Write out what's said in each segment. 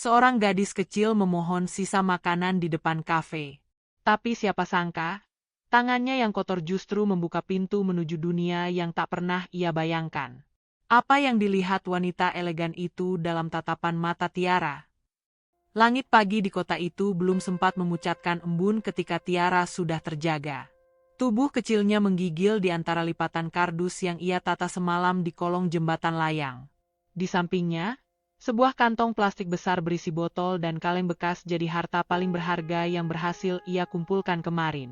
Seorang gadis kecil memohon sisa makanan di depan kafe. Tapi siapa sangka, tangannya yang kotor justru membuka pintu menuju dunia yang tak pernah ia bayangkan. Apa yang dilihat wanita elegan itu dalam tatapan mata Tiara? Langit pagi di kota itu belum sempat memucatkan embun ketika Tiara sudah terjaga. Tubuh kecilnya menggigil di antara lipatan kardus yang ia tata semalam di kolong jembatan layang. Di sampingnya, sebuah kantong plastik besar berisi botol dan kaleng bekas jadi harta paling berharga yang berhasil ia kumpulkan kemarin.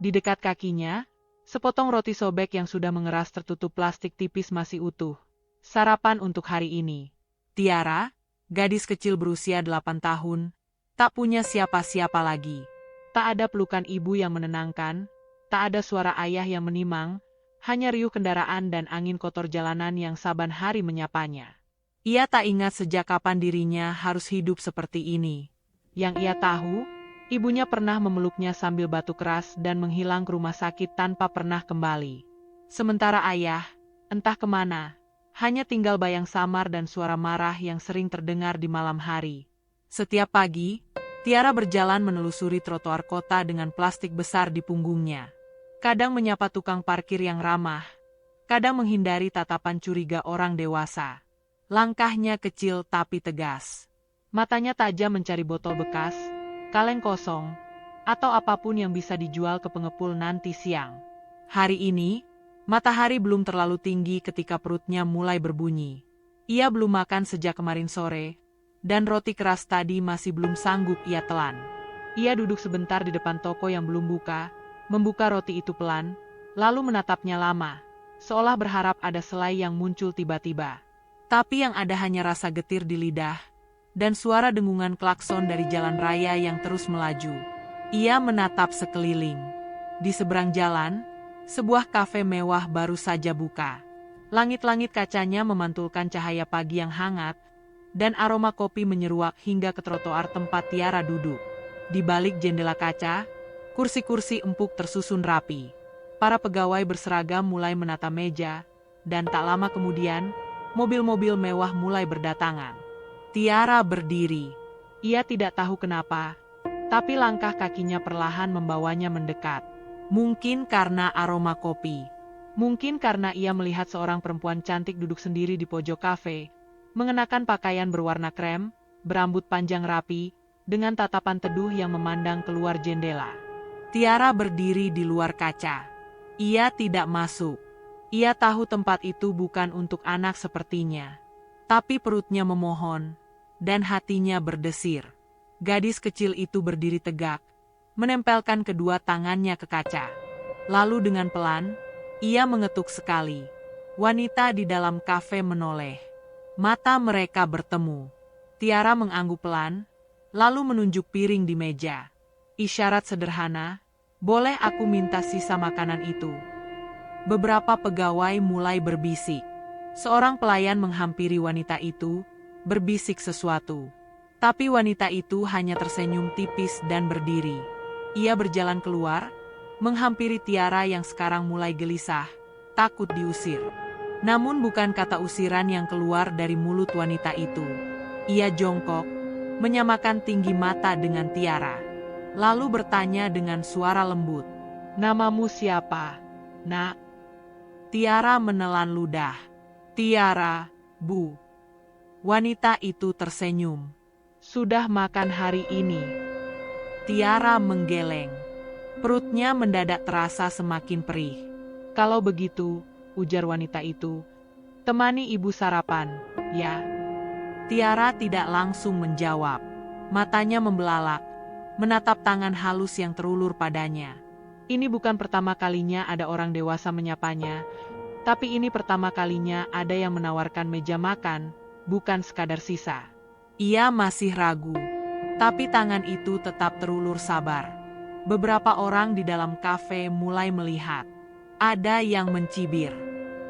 Di dekat kakinya, sepotong roti sobek yang sudah mengeras tertutup plastik tipis masih utuh. Sarapan untuk hari ini. Tiara, gadis kecil berusia 8 tahun, tak punya siapa-siapa lagi. Tak ada pelukan ibu yang menenangkan, tak ada suara ayah yang menimang, hanya riuh kendaraan dan angin kotor jalanan yang saban hari menyapanya. Ia tak ingat sejak kapan dirinya harus hidup seperti ini. Yang ia tahu, ibunya pernah memeluknya sambil batuk keras dan menghilang ke rumah sakit tanpa pernah kembali. Sementara ayah, entah kemana, hanya tinggal bayang samar dan suara marah yang sering terdengar di malam hari. Setiap pagi, Tiara berjalan menelusuri trotoar kota dengan plastik besar di punggungnya. Kadang menyapa tukang parkir yang ramah, kadang menghindari tatapan curiga orang dewasa. Langkahnya kecil tapi tegas. Matanya tajam mencari botol bekas, kaleng kosong, atau apapun yang bisa dijual ke pengepul nanti siang. Hari ini, matahari belum terlalu tinggi ketika perutnya mulai berbunyi. Ia belum makan sejak kemarin sore, dan roti keras tadi masih belum sanggup ia telan. Ia duduk sebentar di depan toko yang belum buka, membuka roti itu pelan, lalu menatapnya lama, seolah berharap ada selai yang muncul tiba-tiba. Tapi yang ada hanya rasa getir di lidah, dan suara dengungan klakson dari jalan raya yang terus melaju. Ia menatap sekeliling. Di seberang jalan, sebuah kafe mewah baru saja buka. Langit-langit kacanya memantulkan cahaya pagi yang hangat, dan aroma kopi menyeruak hingga ke trotoar tempat Tiara duduk. Di balik jendela kaca, kursi-kursi empuk tersusun rapi. Para pegawai berseragam mulai menata meja, dan tak lama kemudian, mobil-mobil mewah mulai berdatangan. Tiara berdiri. Ia tidak tahu kenapa, tapi langkah kakinya perlahan membawanya mendekat. Mungkin karena aroma kopi. Mungkin karena ia melihat seorang perempuan cantik duduk sendiri di pojok kafe, mengenakan pakaian berwarna krem, berambut panjang rapi, dengan tatapan teduh yang memandang keluar jendela. Tiara berdiri di luar kaca. Ia tidak masuk. Ia tahu tempat itu bukan untuk anak sepertinya. Tapi perutnya memohon, dan hatinya berdesir. Gadis kecil itu berdiri tegak, menempelkan kedua tangannya ke kaca. Lalu dengan pelan, ia mengetuk sekali. Wanita di dalam kafe menoleh. Mata mereka bertemu. Tiara mengangguk pelan, lalu menunjuk piring di meja. Isyarat sederhana, boleh aku minta sisa makanan itu? Beberapa pegawai mulai berbisik. Seorang pelayan menghampiri wanita itu, berbisik sesuatu. Tapi wanita itu hanya tersenyum tipis dan berdiri. Ia berjalan keluar, menghampiri Tiara yang sekarang mulai gelisah, takut diusir. Namun bukan kata usiran yang keluar dari mulut wanita itu. Ia jongkok, menyamakan tinggi mata dengan Tiara. Lalu bertanya dengan suara lembut, "Namamu siapa, Nak?" Tiara menelan ludah. "Tiara, Bu." Wanita itu tersenyum. "Sudah makan hari ini?" Tiara menggeleng. Perutnya mendadak terasa semakin perih. "Kalau begitu," ujar wanita itu, "temani ibu sarapan, ya." Tiara tidak langsung menjawab. Matanya membelalak, menatap tangan halus yang terulur padanya. Ini bukan pertama kalinya ada orang dewasa menyapanya, tapi ini pertama kalinya ada yang menawarkan meja makan, bukan sekadar sisa. Ia masih ragu, tapi tangan itu tetap terulur sabar. Beberapa orang di dalam kafe mulai melihat. Ada yang mencibir,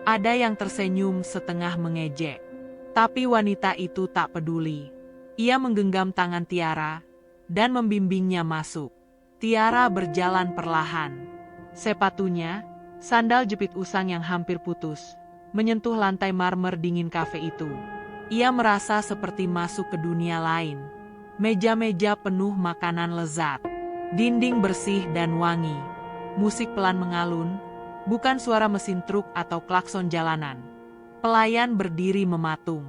ada yang tersenyum setengah mengejek. Tapi wanita itu tak peduli. Ia menggenggam tangan Tiara dan membimbingnya masuk. Tiara berjalan perlahan. Sepatunya, sandal jepit usang yang hampir putus, menyentuh lantai marmer dingin kafe itu. Ia merasa seperti masuk ke dunia lain. Meja-meja penuh makanan lezat. Dinding bersih dan wangi. Musik pelan mengalun, bukan suara mesin truk atau klakson jalanan. Pelayan berdiri mematung.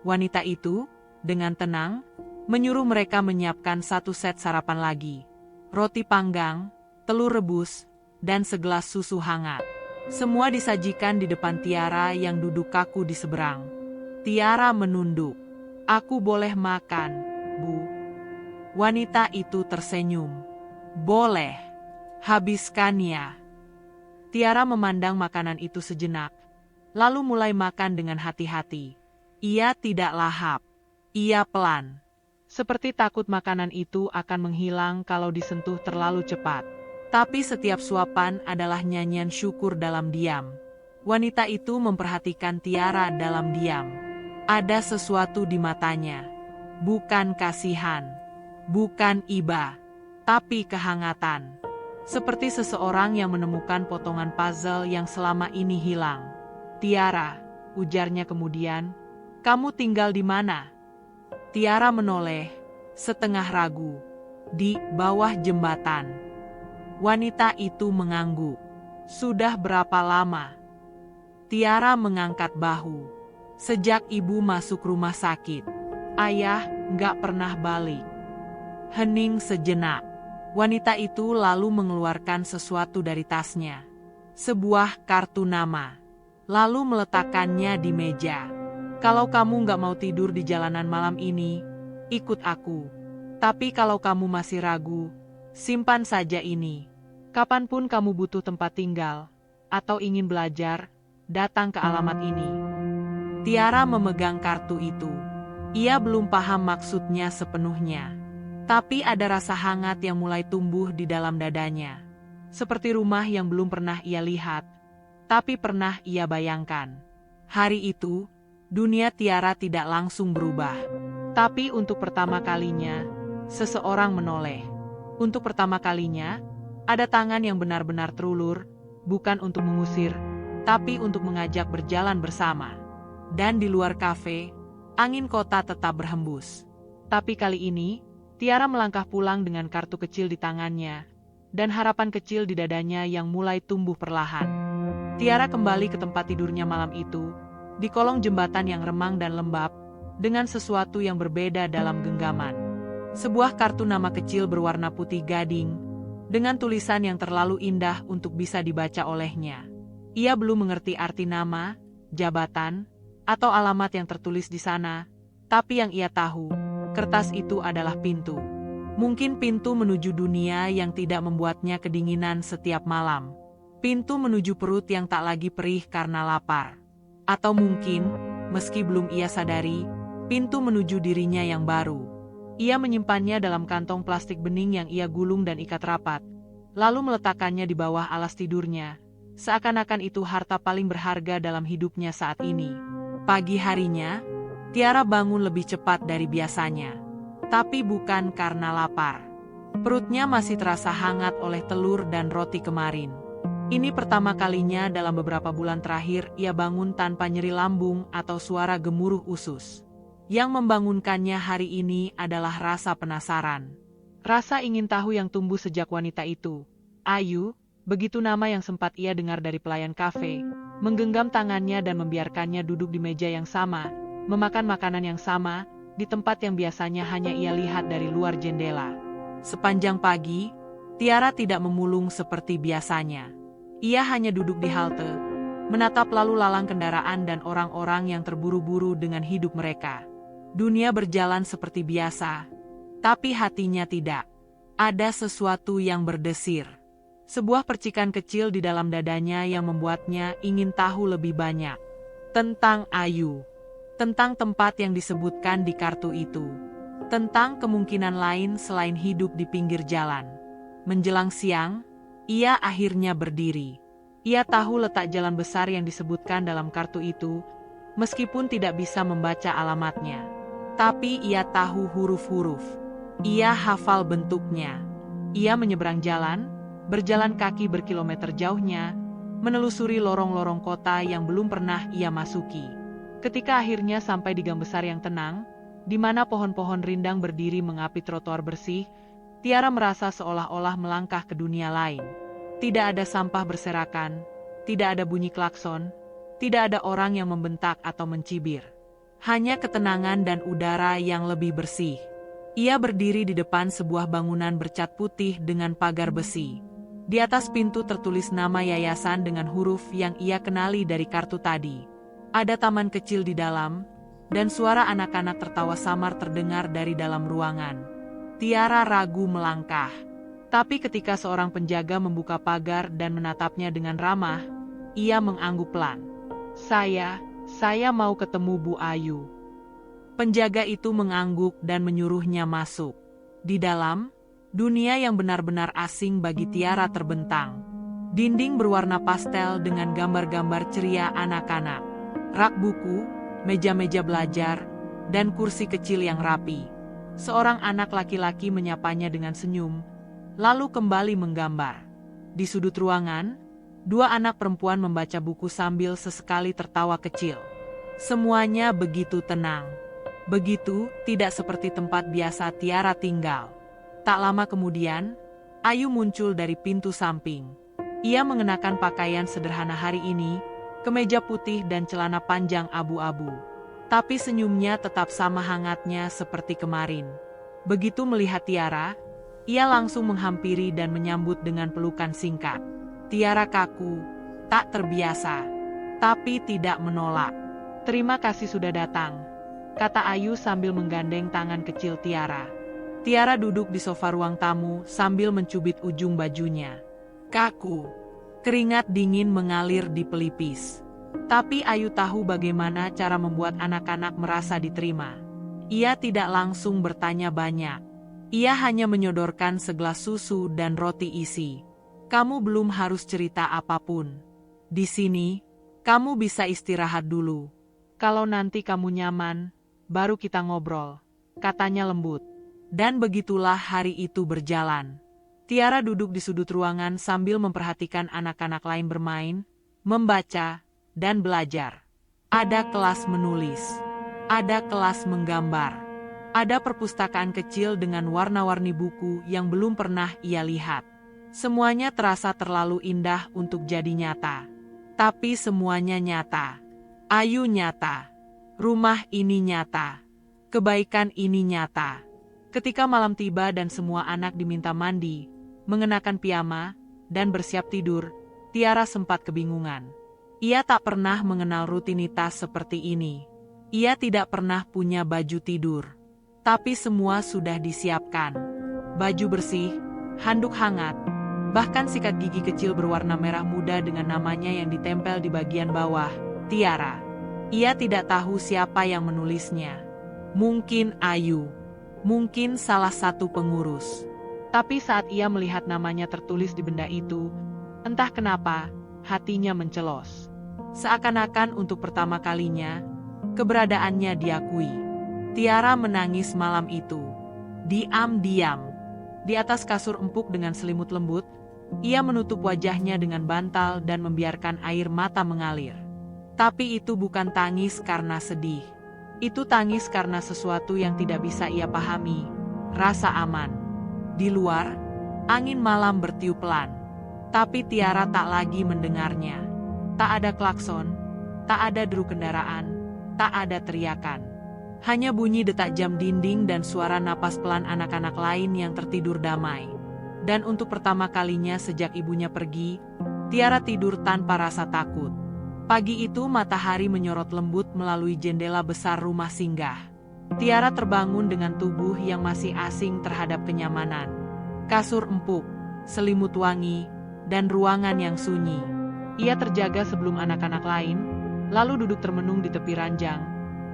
Wanita itu, dengan tenang, menyuruh mereka menyiapkan satu set sarapan lagi. Roti panggang, telur rebus, dan segelas susu hangat. Semua disajikan di depan Tiara yang duduk kaku di seberang. Tiara menunduk. "Aku boleh makan, Bu?" Wanita itu tersenyum. "Boleh. Habiskan ya." Tiara memandang makanan itu sejenak, lalu mulai makan dengan hati-hati. Ia tidak lahap. Ia pelan. Seperti takut makanan itu akan menghilang kalau disentuh terlalu cepat. Tapi setiap suapan adalah nyanyian syukur dalam diam. Wanita itu memperhatikan Tiara dalam diam. Ada sesuatu di matanya. Bukan kasihan. Bukan iba. Tapi kehangatan. Seperti seseorang yang menemukan potongan puzzle yang selama ini hilang. "Tiara," ujarnya kemudian, "kamu tinggal di mana?" Tiara menoleh, setengah ragu. "Di bawah jembatan." Wanita itu mengangguk. "Sudah berapa lama?" Tiara mengangkat bahu. "Sejak ibu masuk rumah sakit. Ayah nggak pernah balik." Hening sejenak. Wanita itu lalu mengeluarkan sesuatu dari tasnya. Sebuah kartu nama. Lalu meletakkannya di meja. "Kalau kamu nggak mau tidur di jalanan malam ini, ikut aku. Tapi kalau kamu masih ragu, simpan saja ini. Kapanpun kamu butuh tempat tinggal, atau ingin belajar, datang ke alamat ini." Tiara memegang kartu itu. Ia belum paham maksudnya sepenuhnya. Tapi ada rasa hangat yang mulai tumbuh di dalam dadanya. Seperti rumah yang belum pernah ia lihat, tapi pernah ia bayangkan. Hari itu, dunia Tiara tidak langsung berubah. Tapi untuk pertama kalinya, seseorang menoleh. Untuk pertama kalinya, ada tangan yang benar-benar terulur, bukan untuk mengusir, tapi untuk mengajak berjalan bersama. Dan di luar kafe, angin kota tetap berhembus. Tapi kali ini, Tiara melangkah pulang dengan kartu kecil di tangannya, dan harapan kecil di dadanya yang mulai tumbuh perlahan. Tiara kembali ke tempat tidurnya malam itu, di kolong jembatan yang remang dan lembab, dengan sesuatu yang berbeda dalam genggaman. Sebuah kartu nama kecil berwarna putih gading, dengan tulisan yang terlalu indah untuk bisa dibaca olehnya. Ia belum mengerti arti nama, jabatan, atau alamat yang tertulis di sana, tapi yang ia tahu, kertas itu adalah pintu. Mungkin pintu menuju dunia yang tidak membuatnya kedinginan setiap malam. Pintu menuju perut yang tak lagi perih karena lapar. Atau mungkin, meski belum ia sadari, pintu menuju dirinya yang baru. Ia menyimpannya dalam kantong plastik bening yang ia gulung dan ikat rapat, lalu meletakkannya di bawah alas tidurnya, seakan-akan itu harta paling berharga dalam hidupnya saat ini. Pagi harinya, Tiara bangun lebih cepat dari biasanya. Tapi bukan karena lapar. Perutnya masih terasa hangat oleh telur dan roti kemarin. Ini pertama kalinya dalam beberapa bulan terakhir ia bangun tanpa nyeri lambung atau suara gemuruh usus. Yang membangunkannya hari ini adalah rasa penasaran. Rasa ingin tahu yang tumbuh sejak wanita itu, Ayu, begitu nama yang sempat ia dengar dari pelayan kafe, menggenggam tangannya dan membiarkannya duduk di meja yang sama, memakan makanan yang sama, di tempat yang biasanya hanya ia lihat dari luar jendela. Sepanjang pagi, Tiara tidak memulung seperti biasanya. Ia hanya duduk di halte, menatap lalu lalang kendaraan dan orang-orang yang terburu-buru dengan hidup mereka. Dunia berjalan seperti biasa, tapi hatinya tidak. Ada sesuatu yang berdesir. Sebuah percikan kecil di dalam dadanya yang membuatnya ingin tahu lebih banyak. Tentang Ayu. Tentang tempat yang disebutkan di kartu itu. Tentang kemungkinan lain selain hidup di pinggir jalan. Menjelang siang, ia akhirnya berdiri. Ia tahu letak jalan besar yang disebutkan dalam kartu itu, meskipun tidak bisa membaca alamatnya. Tapi ia tahu huruf-huruf. Ia hafal bentuknya. Ia menyeberang jalan, berjalan kaki berkilometer jauhnya, menelusuri lorong-lorong kota yang belum pernah ia masuki. Ketika akhirnya sampai di gang besar yang tenang, di mana pohon-pohon rindang berdiri mengapi trotoar bersih, Tiara merasa seolah-olah melangkah ke dunia lain. Tidak ada sampah berserakan, tidak ada bunyi klakson, tidak ada orang yang membentak atau mencibir. Hanya ketenangan dan udara yang lebih bersih. Ia berdiri di depan sebuah bangunan bercat putih dengan pagar besi. Di atas pintu tertulis nama yayasan dengan huruf yang ia kenali dari kartu tadi. Ada taman kecil di dalam, dan suara anak-anak tertawa samar terdengar dari dalam ruangan. Tiara ragu melangkah. Tapi ketika seorang penjaga membuka pagar dan menatapnya dengan ramah, ia mengangguk pelan. Saya mau ketemu Bu Ayu." Penjaga itu mengangguk dan menyuruhnya masuk. Di dalam, dunia yang benar-benar asing bagi Tiara terbentang. Dinding berwarna pastel dengan gambar-gambar ceria anak-anak. Rak buku, meja-meja belajar, dan kursi kecil yang rapi. Seorang anak laki-laki menyapanya dengan senyum, lalu kembali menggambar. Di sudut ruangan, dua anak perempuan membaca buku sambil sesekali tertawa kecil. Semuanya begitu tenang. Begitu, tidak seperti tempat biasa Tiara tinggal. Tak lama kemudian, Ayu muncul dari pintu samping. Ia mengenakan pakaian sederhana hari ini, kemeja putih dan celana panjang abu-abu. Tapi senyumnya tetap sama hangatnya seperti kemarin. Begitu melihat Tiara, ia langsung menghampiri dan menyambut dengan pelukan singkat. Tiara kaku, tak terbiasa, tapi tidak menolak. "Terima kasih sudah datang," kata Ayu sambil menggandeng tangan kecil Tiara. Tiara duduk di sofa ruang tamu sambil mencubit ujung bajunya. Kaku, keringat dingin mengalir di pelipis. Tapi Ayu tahu bagaimana cara membuat anak-anak merasa diterima. Ia tidak langsung bertanya banyak. Ia hanya menyodorkan segelas susu dan roti isi. "Kamu belum harus cerita apapun. Di sini, kamu bisa istirahat dulu. Kalau nanti kamu nyaman, baru kita ngobrol," katanya lembut. Dan begitulah hari itu berjalan. Tiara duduk di sudut ruangan sambil memperhatikan anak-anak lain bermain, membaca, dan belajar. Ada kelas menulis, ada kelas menggambar, ada perpustakaan kecil dengan warna-warni buku yang belum pernah ia lihat. Semuanya terasa terlalu indah untuk jadi nyata. Tapi semuanya nyata. Ayu nyata. Rumah ini nyata. Kebaikan ini nyata. Ketika malam tiba dan semua anak diminta mandi, mengenakan piyama, dan bersiap tidur, Tiara sempat kebingungan. Ia tak pernah mengenal rutinitas seperti ini. Ia tidak pernah punya baju tidur. Tapi semua sudah disiapkan. Baju bersih, handuk hangat, bahkan sikat gigi kecil berwarna merah muda dengan namanya yang ditempel di bagian bawah, Tiara. Ia tidak tahu siapa yang menulisnya. Mungkin Ayu. Mungkin salah satu pengurus. Tapi saat ia melihat namanya tertulis di benda itu, entah kenapa, hatinya mencelos. Seakan-akan untuk pertama kalinya, keberadaannya diakui. Tiara menangis malam itu. Diam-diam. Di atas kasur empuk dengan selimut lembut, ia menutup wajahnya dengan bantal dan membiarkan air mata mengalir. Tapi itu bukan tangis karena sedih. Itu tangis karena sesuatu yang tidak bisa ia pahami, rasa aman. Di luar, angin malam bertiup pelan. Tapi Tiara tak lagi mendengarnya. Tak ada klakson, tak ada deru kendaraan, tak ada teriakan. Hanya bunyi detak jam dinding dan suara napas pelan anak-anak lain yang tertidur damai. Dan untuk pertama kalinya sejak ibunya pergi, Tiara tidur tanpa rasa takut. Pagi itu matahari menyorot lembut melalui jendela besar rumah singgah. Tiara terbangun dengan tubuh yang masih asing terhadap kenyamanan. Kasur empuk, selimut wangi, dan ruangan yang sunyi. Ia terjaga sebelum anak-anak lain, lalu duduk termenung di tepi ranjang,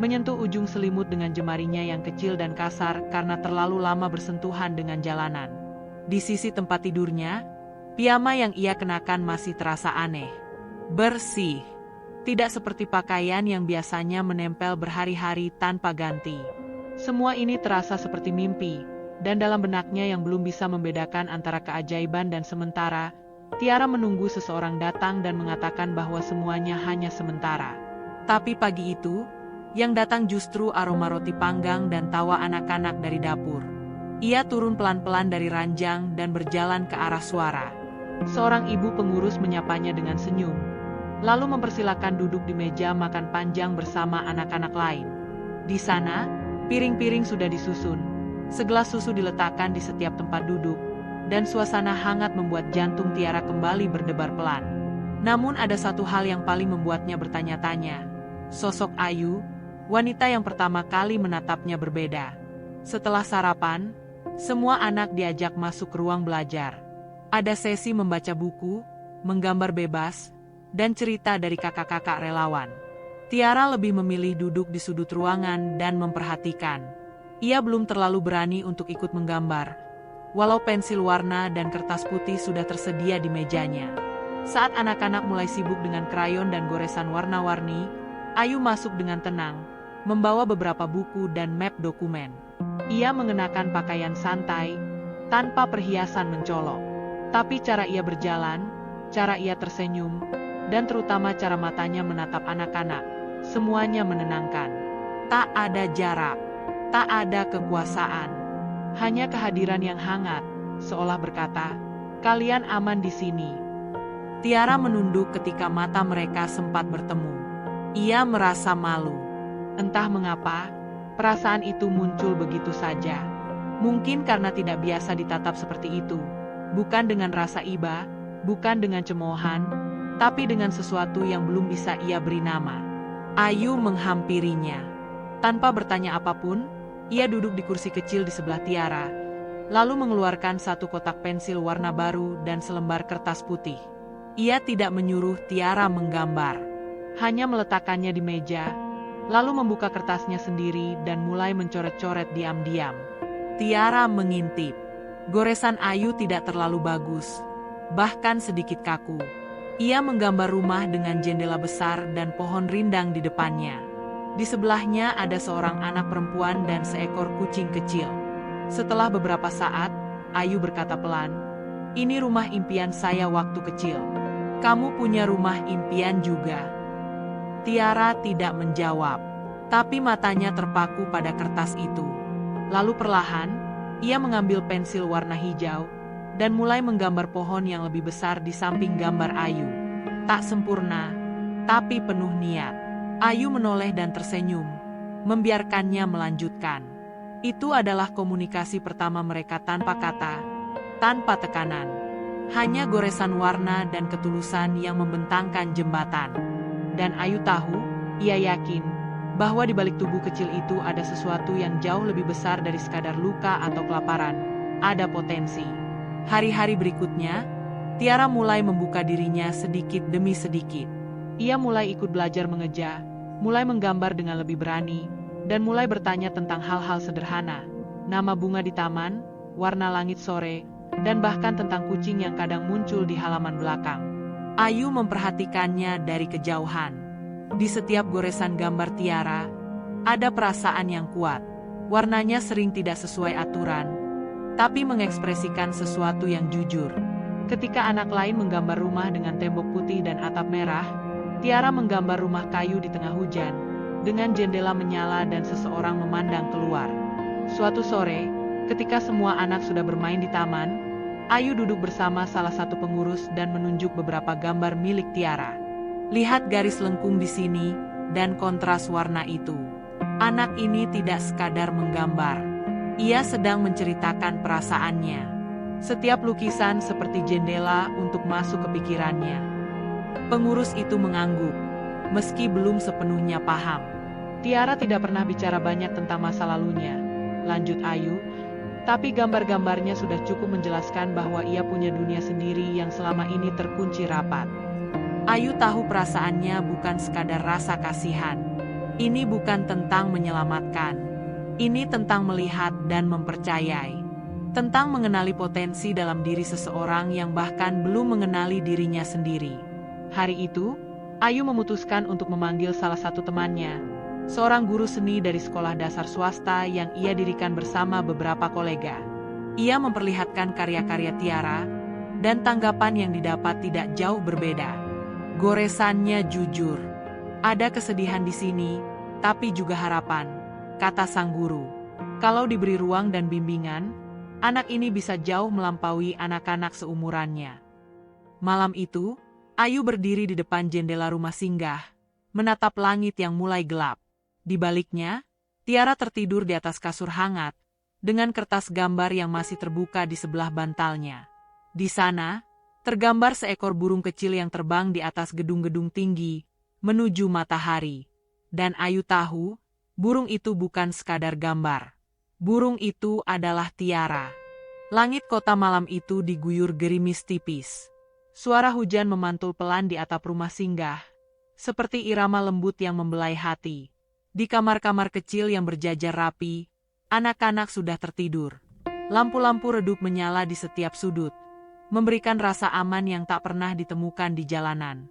menyentuh ujung selimut dengan jemarinya yang kecil dan kasar karena terlalu lama bersentuhan dengan jalanan. Di sisi tempat tidurnya, piyama yang ia kenakan masih terasa aneh. Bersih. Tidak seperti pakaian yang biasanya menempel berhari-hari tanpa ganti. Semua ini terasa seperti mimpi, dan dalam benaknya yang belum bisa membedakan antara keajaiban dan sementara, Tiara menunggu seseorang datang dan mengatakan bahwa semuanya hanya sementara. Tapi pagi itu, Yang datang justru aroma roti panggang dan tawa anak-anak dari dapur. Ia turun pelan-pelan dari ranjang dan berjalan ke arah suara. Seorang ibu pengurus menyapanya dengan senyum, lalu mempersilakan duduk di meja makan panjang bersama anak-anak lain. Di sana, piring-piring sudah disusun, segelas susu diletakkan di setiap tempat duduk, dan suasana hangat membuat jantung Tiara kembali berdebar pelan. Namun ada satu hal yang paling membuatnya bertanya-tanya. Sosok Ayu, wanita yang pertama kali menatapnya berbeda. Setelah sarapan, semua anak diajak masuk ke ruang belajar. Ada sesi membaca buku, menggambar bebas, dan cerita dari kakak-kakak relawan. Tiara lebih memilih duduk di sudut ruangan dan memperhatikan. Ia belum terlalu berani untuk ikut menggambar, walau pensil warna dan kertas putih sudah tersedia di mejanya. Saat anak-anak mulai sibuk dengan krayon dan goresan warna-warni, Ayu masuk dengan tenang, membawa beberapa buku dan map dokumen. Ia mengenakan pakaian santai, tanpa perhiasan mencolok. Tapi cara ia berjalan, cara ia tersenyum, dan terutama cara matanya menatap anak-anak, semuanya menenangkan. Tak ada jarak, tak ada kekuasaan, hanya kehadiran yang hangat, seolah berkata, "Kalian aman di sini." Tiara menunduk ketika mata mereka sempat bertemu. Ia merasa malu. Entah mengapa, perasaan itu muncul begitu saja. Mungkin karena tidak biasa ditatap seperti itu. Bukan dengan rasa iba, bukan dengan cemoohan, tapi dengan sesuatu yang belum bisa ia beri nama. Ayu menghampirinya. Tanpa bertanya apapun, ia duduk di kursi kecil di sebelah Tiara, lalu mengeluarkan satu kotak pensil warna baru dan selembar kertas putih. Ia tidak menyuruh Tiara menggambar, hanya meletakkannya di meja, lalu membuka kertasnya sendiri dan mulai mencoret-coret diam-diam. Tiara mengintip. Goresan Ayu tidak terlalu bagus, bahkan sedikit kaku. Ia menggambar rumah dengan jendela besar dan pohon rindang di depannya. Di sebelahnya ada seorang anak perempuan dan seekor kucing kecil. Setelah beberapa saat, Ayu berkata pelan, "Ini rumah impian saya waktu kecil. Kamu punya rumah impian juga?" Tiara tidak menjawab, tapi matanya terpaku pada kertas itu. Lalu perlahan, ia mengambil pensil warna hijau dan mulai menggambar pohon yang lebih besar di samping gambar Ayu. Tak sempurna, tapi penuh niat. Ayu menoleh dan tersenyum, membiarkannya melanjutkan. Itu adalah komunikasi pertama mereka tanpa kata, tanpa tekanan. Hanya goresan warna dan ketulusan yang membentangkan jembatan. Dan Ayu tahu, ia yakin, bahwa di balik tubuh kecil itu ada sesuatu yang jauh lebih besar dari sekadar luka atau kelaparan. Ada potensi. Hari-hari berikutnya, Tiara mulai membuka dirinya sedikit demi sedikit. Ia mulai ikut belajar mengeja, mulai menggambar dengan lebih berani, dan mulai bertanya tentang hal-hal sederhana. Nama bunga di taman, warna langit sore, dan bahkan tentang kucing yang kadang muncul di halaman belakang. Ayu memperhatikannya dari kejauhan. Di setiap goresan gambar Tiara, ada perasaan yang kuat. Warnanya sering tidak sesuai aturan, tapi mengekspresikan sesuatu yang jujur. Ketika anak lain menggambar rumah dengan tembok putih dan atap merah, Tiara menggambar rumah kayu di tengah hujan, dengan jendela menyala dan seseorang memandang keluar. Suatu sore, ketika semua anak sudah bermain di taman, Ayu duduk bersama salah satu pengurus dan menunjuk beberapa gambar milik Tiara. "Lihat garis lengkung di sini, dan kontras warna itu. Anak ini tidak sekadar menggambar. Ia sedang menceritakan perasaannya. Setiap lukisan seperti jendela untuk masuk ke pikirannya." Pengurus itu mengangguk, meski belum sepenuhnya paham. "Tiara tidak pernah bicara banyak tentang masa lalunya," lanjut Ayu, "tapi gambar-gambarnya sudah cukup menjelaskan bahwa ia punya dunia sendiri yang selama ini terkunci rapat." Ayu tahu perasaannya bukan sekadar rasa kasihan. Ini bukan tentang menyelamatkan. Ini tentang melihat dan mempercayai. Tentang mengenali potensi dalam diri seseorang yang bahkan belum mengenali dirinya sendiri. Hari itu, Ayu memutuskan untuk memanggil salah satu temannya, seorang guru seni dari sekolah dasar swasta yang ia dirikan bersama beberapa kolega. Ia memperlihatkan karya-karya Tiara, dan tanggapan yang didapat tidak jauh berbeda. Goresannya jujur. Ada kesedihan di sini, tapi juga harapan, kata sang guru. Kalau diberi ruang dan bimbingan, anak ini bisa jauh melampaui anak-anak seumurannya. Malam itu, Ayu berdiri di depan jendela rumah singgah, menatap langit yang mulai gelap. Di baliknya, Tiara tertidur di atas kasur hangat, dengan kertas gambar yang masih terbuka di sebelah bantalnya. Di sana, tergambar seekor burung kecil yang terbang di atas gedung-gedung tinggi, menuju matahari. Dan Ayu tahu, burung itu bukan sekadar gambar. Burung itu adalah Tiara. Langit kota malam itu diguyur gerimis tipis. Suara hujan memantul pelan di atap rumah singgah, seperti irama lembut yang membelai hati. Di kamar-kamar kecil yang berjajar rapi, anak-anak sudah tertidur. Lampu-lampu redup menyala di setiap sudut, memberikan rasa aman yang tak pernah ditemukan di jalanan.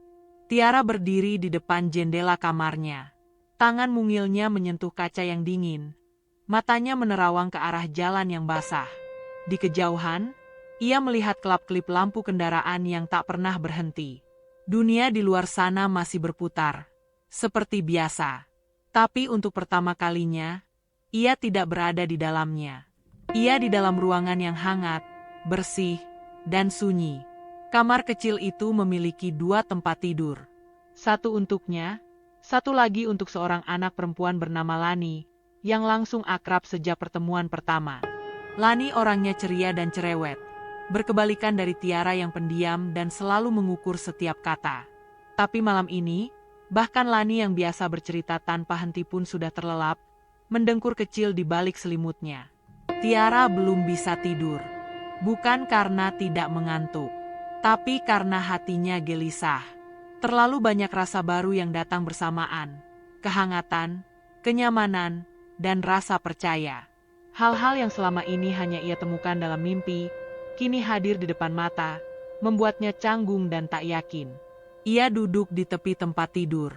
Tiara berdiri di depan jendela kamarnya. Tangan mungilnya menyentuh kaca yang dingin. Matanya menerawang ke arah jalan yang basah. Di kejauhan, ia melihat kelap-kelip lampu kendaraan yang tak pernah berhenti. Dunia di luar sana masih berputar, seperti biasa. Tapi untuk pertama kalinya, ia tidak berada di dalamnya. Ia di dalam ruangan yang hangat, bersih, dan sunyi. Kamar kecil itu memiliki 2 tempat tidur. Satu untuknya, satu lagi untuk seorang anak perempuan bernama Lani, yang langsung akrab sejak pertemuan pertama. Lani orangnya ceria dan cerewet, berkebalikan dari Tiara yang pendiam dan selalu mengukur setiap kata. Tapi malam ini, bahkan Lani yang biasa bercerita tanpa henti pun sudah terlelap, mendengkur kecil di balik selimutnya. Tiara belum bisa tidur. Bukan karena tidak mengantuk, tapi karena hatinya gelisah. Terlalu banyak rasa baru yang datang bersamaan. Kehangatan, kenyamanan, dan rasa percaya. Hal-hal yang selama ini hanya ia temukan dalam mimpi, kini hadir di depan mata, membuatnya canggung dan tak yakin. Ia duduk di tepi tempat tidur.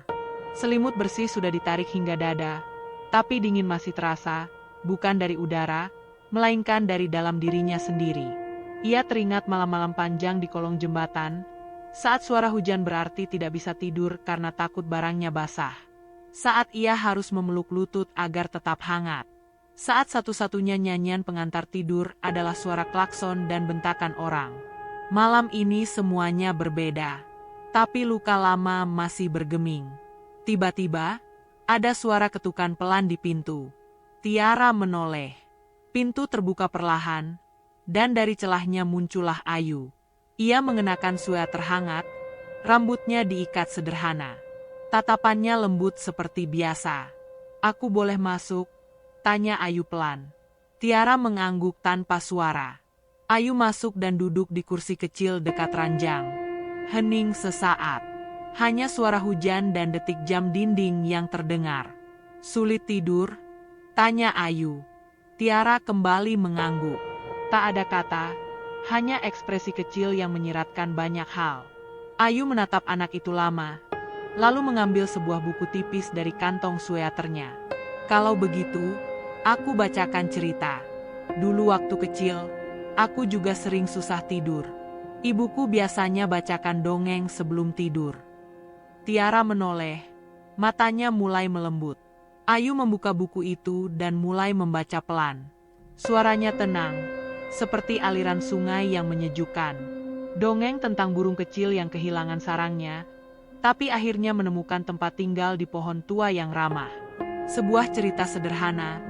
Selimut bersih sudah ditarik hingga dada, tapi dingin masih terasa, bukan dari udara, melainkan dari dalam dirinya sendiri. Ia teringat malam-malam panjang di kolong jembatan, saat suara hujan berarti tidak bisa tidur karena takut barangnya basah. Saat ia harus memeluk lutut agar tetap hangat. Saat satu-satunya nyanyian pengantar tidur adalah suara klakson dan bentakan orang. Malam ini semuanya berbeda, tapi luka lama masih bergeming. Tiba-tiba, ada suara ketukan pelan di pintu. Tiara menoleh. Pintu terbuka perlahan, dan dari celahnya muncullah Ayu. Ia mengenakan sweater hangat, rambutnya diikat sederhana. Tatapannya lembut seperti biasa. "Aku boleh masuk?" tanya Ayu pelan. Tiara mengangguk tanpa suara. Ayu masuk dan duduk di kursi kecil dekat ranjang. Hening sesaat. Hanya suara hujan dan detik jam dinding yang terdengar. "Sulit tidur?" tanya Ayu. Tiara kembali mengangguk. Tak ada kata, hanya ekspresi kecil yang menyiratkan banyak hal. Ayu menatap anak itu lama, lalu mengambil sebuah buku tipis dari kantong sweaternya. "Kalau begitu, aku bacakan cerita. Dulu waktu kecil, aku juga sering susah tidur. Ibuku biasanya bacakan dongeng sebelum tidur." Tiara menoleh, matanya mulai melembut. Ayu membuka buku itu dan mulai membaca pelan. Suaranya tenang, seperti aliran sungai yang menyejukkan. Dongeng tentang burung kecil yang kehilangan sarangnya, tapi akhirnya menemukan tempat tinggal di pohon tua yang ramah. Sebuah cerita sederhana,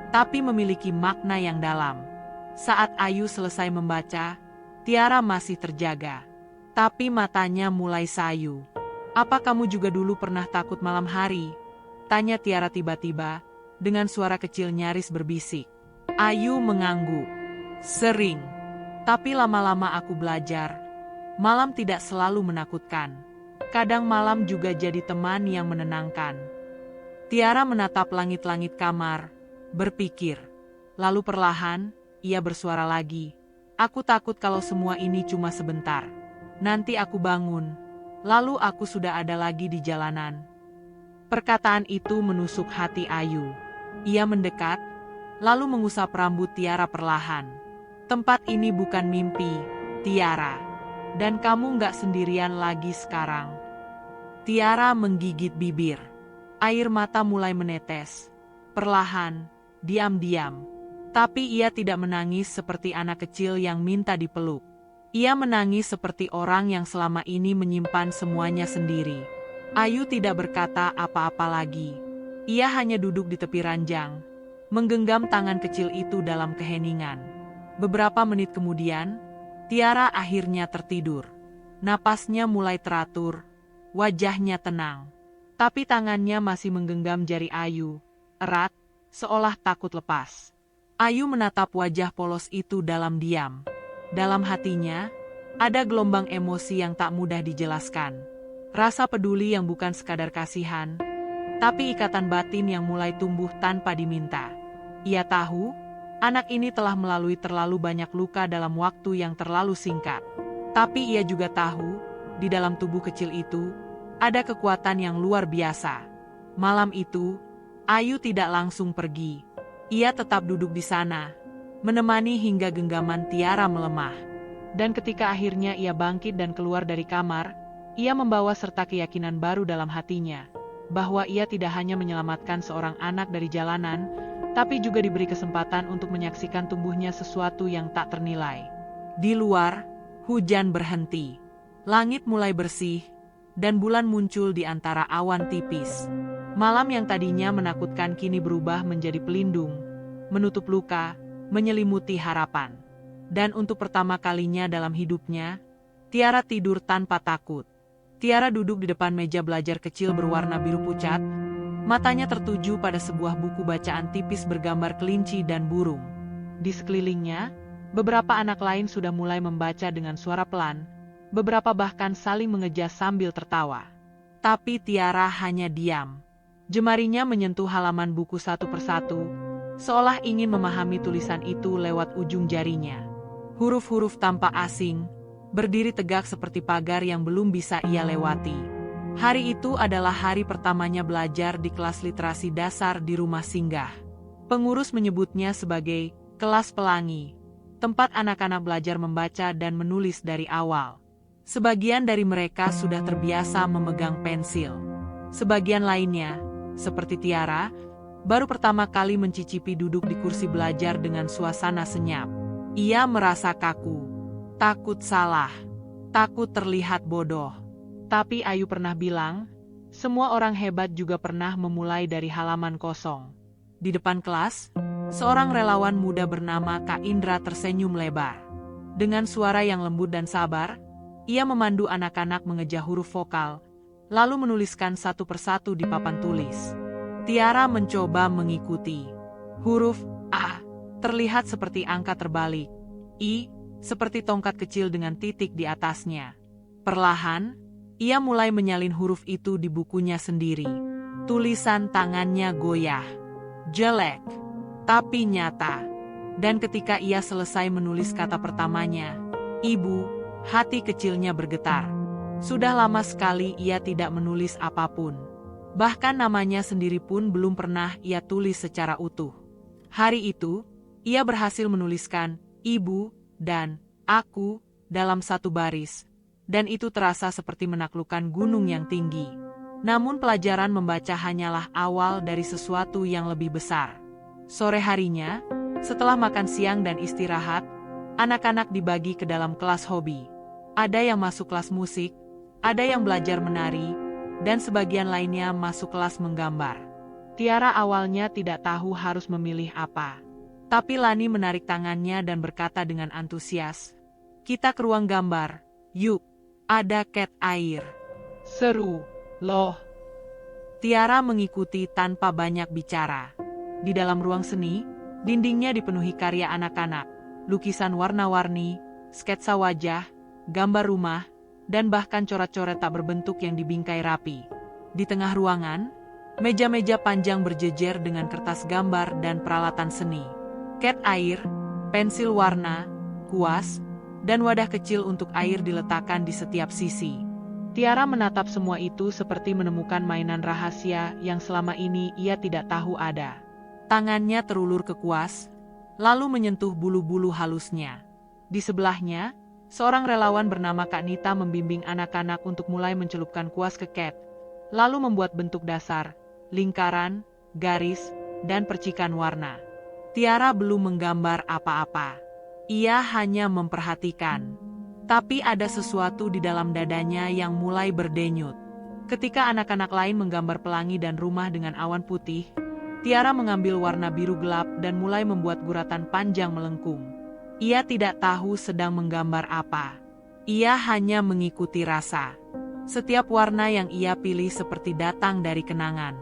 tapi memiliki makna yang dalam. Saat Ayu selesai membaca, Tiara masih terjaga, tapi matanya mulai sayu. "Apa kamu juga dulu pernah takut malam hari?" tanya Tiara tiba-tiba, dengan suara kecil nyaris berbisik. Ayu mengangguk. "Sering, tapi lama-lama aku belajar. Malam tidak selalu menakutkan. Kadang malam juga jadi teman yang menenangkan." Tiara menatap langit-langit kamar, berpikir. Lalu perlahan, ia bersuara lagi. "Aku takut kalau semua ini cuma sebentar. Nanti aku bangun, lalu aku sudah ada lagi di jalanan." Perkataan itu menusuk hati Ayu. Ia mendekat, lalu mengusap rambut Tiara perlahan. "Tempat ini bukan mimpi, Tiara. Dan kamu nggak sendirian lagi sekarang." Tiara menggigit bibir. Air mata mulai menetes. Perlahan, diam-diam. Tapi ia tidak menangis seperti anak kecil yang minta dipeluk. Ia menangis seperti orang yang selama ini menyimpan semuanya sendiri. Ayu tidak berkata apa-apa lagi. Ia hanya duduk di tepi ranjang, menggenggam tangan kecil itu dalam keheningan. Beberapa menit kemudian, Tiara akhirnya tertidur. Napasnya mulai teratur, wajahnya tenang. Tapi tangannya masih menggenggam jari Ayu, erat, seolah takut lepas. Ayu menatap wajah polos itu dalam diam. Dalam hatinya, ada gelombang emosi yang tak mudah dijelaskan. Rasa peduli yang bukan sekadar kasihan, tapi ikatan batin yang mulai tumbuh tanpa diminta. Ia tahu, anak ini telah melalui terlalu banyak luka dalam waktu yang terlalu singkat. Tapi ia juga tahu, di dalam tubuh kecil itu, ada kekuatan yang luar biasa. Malam itu, Ayu tidak langsung pergi. Ia tetap duduk di sana, menemani hingga genggaman Tiara melemah. Dan ketika akhirnya ia bangkit dan keluar dari kamar, ia membawa serta keyakinan baru dalam hatinya, bahwa ia tidak hanya menyelamatkan seorang anak dari jalanan, tapi juga diberi kesempatan untuk menyaksikan tumbuhnya sesuatu yang tak ternilai. Di luar, hujan berhenti. Langit mulai bersih, dan bulan muncul di antara awan tipis. Malam yang tadinya menakutkan kini berubah menjadi pelindung, menutup luka, menyelimuti harapan. Dan untuk pertama kalinya dalam hidupnya, Tiara tidur tanpa takut. Tiara duduk di depan meja belajar kecil berwarna biru pucat, matanya tertuju pada sebuah buku bacaan tipis bergambar kelinci dan burung. Di sekelilingnya, beberapa anak lain sudah mulai membaca dengan suara pelan, beberapa bahkan saling mengejas sambil tertawa. Tapi Tiara hanya diam. Jemarinya menyentuh halaman buku satu persatu, seolah ingin memahami tulisan itu lewat ujung jarinya. Huruf-huruf tampak asing, berdiri tegak seperti pagar yang belum bisa ia lewati. Hari itu adalah hari pertamanya belajar di kelas literasi dasar di rumah singgah. Pengurus menyebutnya sebagai kelas pelangi, tempat anak-anak belajar membaca dan menulis dari awal. Sebagian dari mereka sudah terbiasa memegang pensil. Sebagian lainnya, seperti Tiara, baru pertama kali mencicipi duduk di kursi belajar dengan suasana senyap. Ia merasa kaku, takut salah, takut terlihat bodoh. Tapi Ayu pernah bilang, semua orang hebat juga pernah memulai dari halaman kosong. Di depan kelas, seorang relawan muda bernama Kak Indra tersenyum lebar. Dengan suara yang lembut dan sabar, ia memandu anak-anak mengeja huruf vokal, lalu menuliskan satu persatu di papan tulis. Tiara mencoba mengikuti. Huruf A terlihat seperti angka terbalik. I seperti tongkat kecil dengan titik di atasnya. Perlahan, ia mulai menyalin huruf itu di bukunya sendiri. Tulisan tangannya goyah. Jelek, tapi nyata. Dan ketika ia selesai menulis kata pertamanya, ibu, hati kecilnya bergetar. Sudah lama sekali ia tidak menulis apapun. Bahkan namanya sendiri pun belum pernah ia tulis secara utuh. Hari itu, ia berhasil menuliskan ibu dan aku dalam satu baris. Dan itu terasa seperti menaklukkan gunung yang tinggi. Namun pelajaran membaca hanyalah awal dari sesuatu yang lebih besar. Sore harinya, setelah makan siang dan istirahat, anak-anak dibagi ke dalam kelas hobi. Ada yang masuk kelas musik, ada yang belajar menari, dan sebagian lainnya masuk kelas menggambar. Tiara awalnya tidak tahu harus memilih apa. Tapi Lani menarik tangannya dan berkata dengan antusias, "Kita ke ruang gambar, yuk, ada cat air." Seru, loh. Tiara mengikuti tanpa banyak bicara. Di dalam ruang seni, dindingnya dipenuhi karya anak-anak, lukisan warna-warni, sketsa wajah, gambar rumah, dan bahkan coret-coret tak berbentuk yang dibingkai rapi. Di tengah ruangan, meja-meja panjang berjejer dengan kertas gambar dan peralatan seni. Cat air, pensil warna, kuas, dan wadah kecil untuk air diletakkan di setiap sisi. Tiara menatap semua itu seperti menemukan mainan rahasia yang selama ini ia tidak tahu ada. Tangannya terulur ke kuas, lalu menyentuh bulu-bulu halusnya. Di sebelahnya, seorang relawan bernama Kak Nita membimbing anak-anak untuk mulai mencelupkan kuas ke cat, lalu membuat bentuk dasar, lingkaran, garis, dan percikan warna. Tiara belum menggambar apa-apa. Ia hanya memperhatikan. Tapi ada sesuatu di dalam dadanya yang mulai berdenyut. Ketika anak-anak lain menggambar pelangi dan rumah dengan awan putih, Tiara mengambil warna biru gelap dan mulai membuat guratan panjang melengkung. Ia tidak tahu sedang menggambar apa. Ia hanya mengikuti rasa. Setiap warna yang ia pilih seperti datang dari kenangan.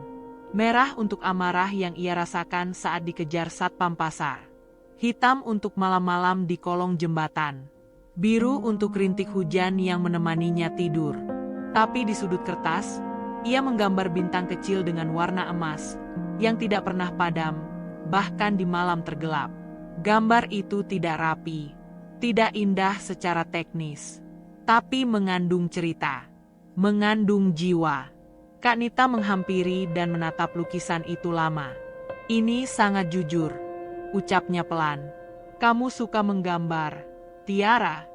Merah untuk amarah yang ia rasakan saat dikejar satpam pasar. Hitam untuk malam-malam di kolong jembatan. Biru untuk rintik hujan yang menemaninya tidur. Tapi di sudut kertas, ia menggambar bintang kecil dengan warna emas, yang tidak pernah padam, bahkan di malam tergelap. Gambar itu tidak rapi, tidak indah secara teknis, tapi mengandung cerita, mengandung jiwa. Kak Nita menghampiri dan menatap lukisan itu lama. Ini sangat jujur, ucapnya pelan. Kamu suka menggambar, Tiara?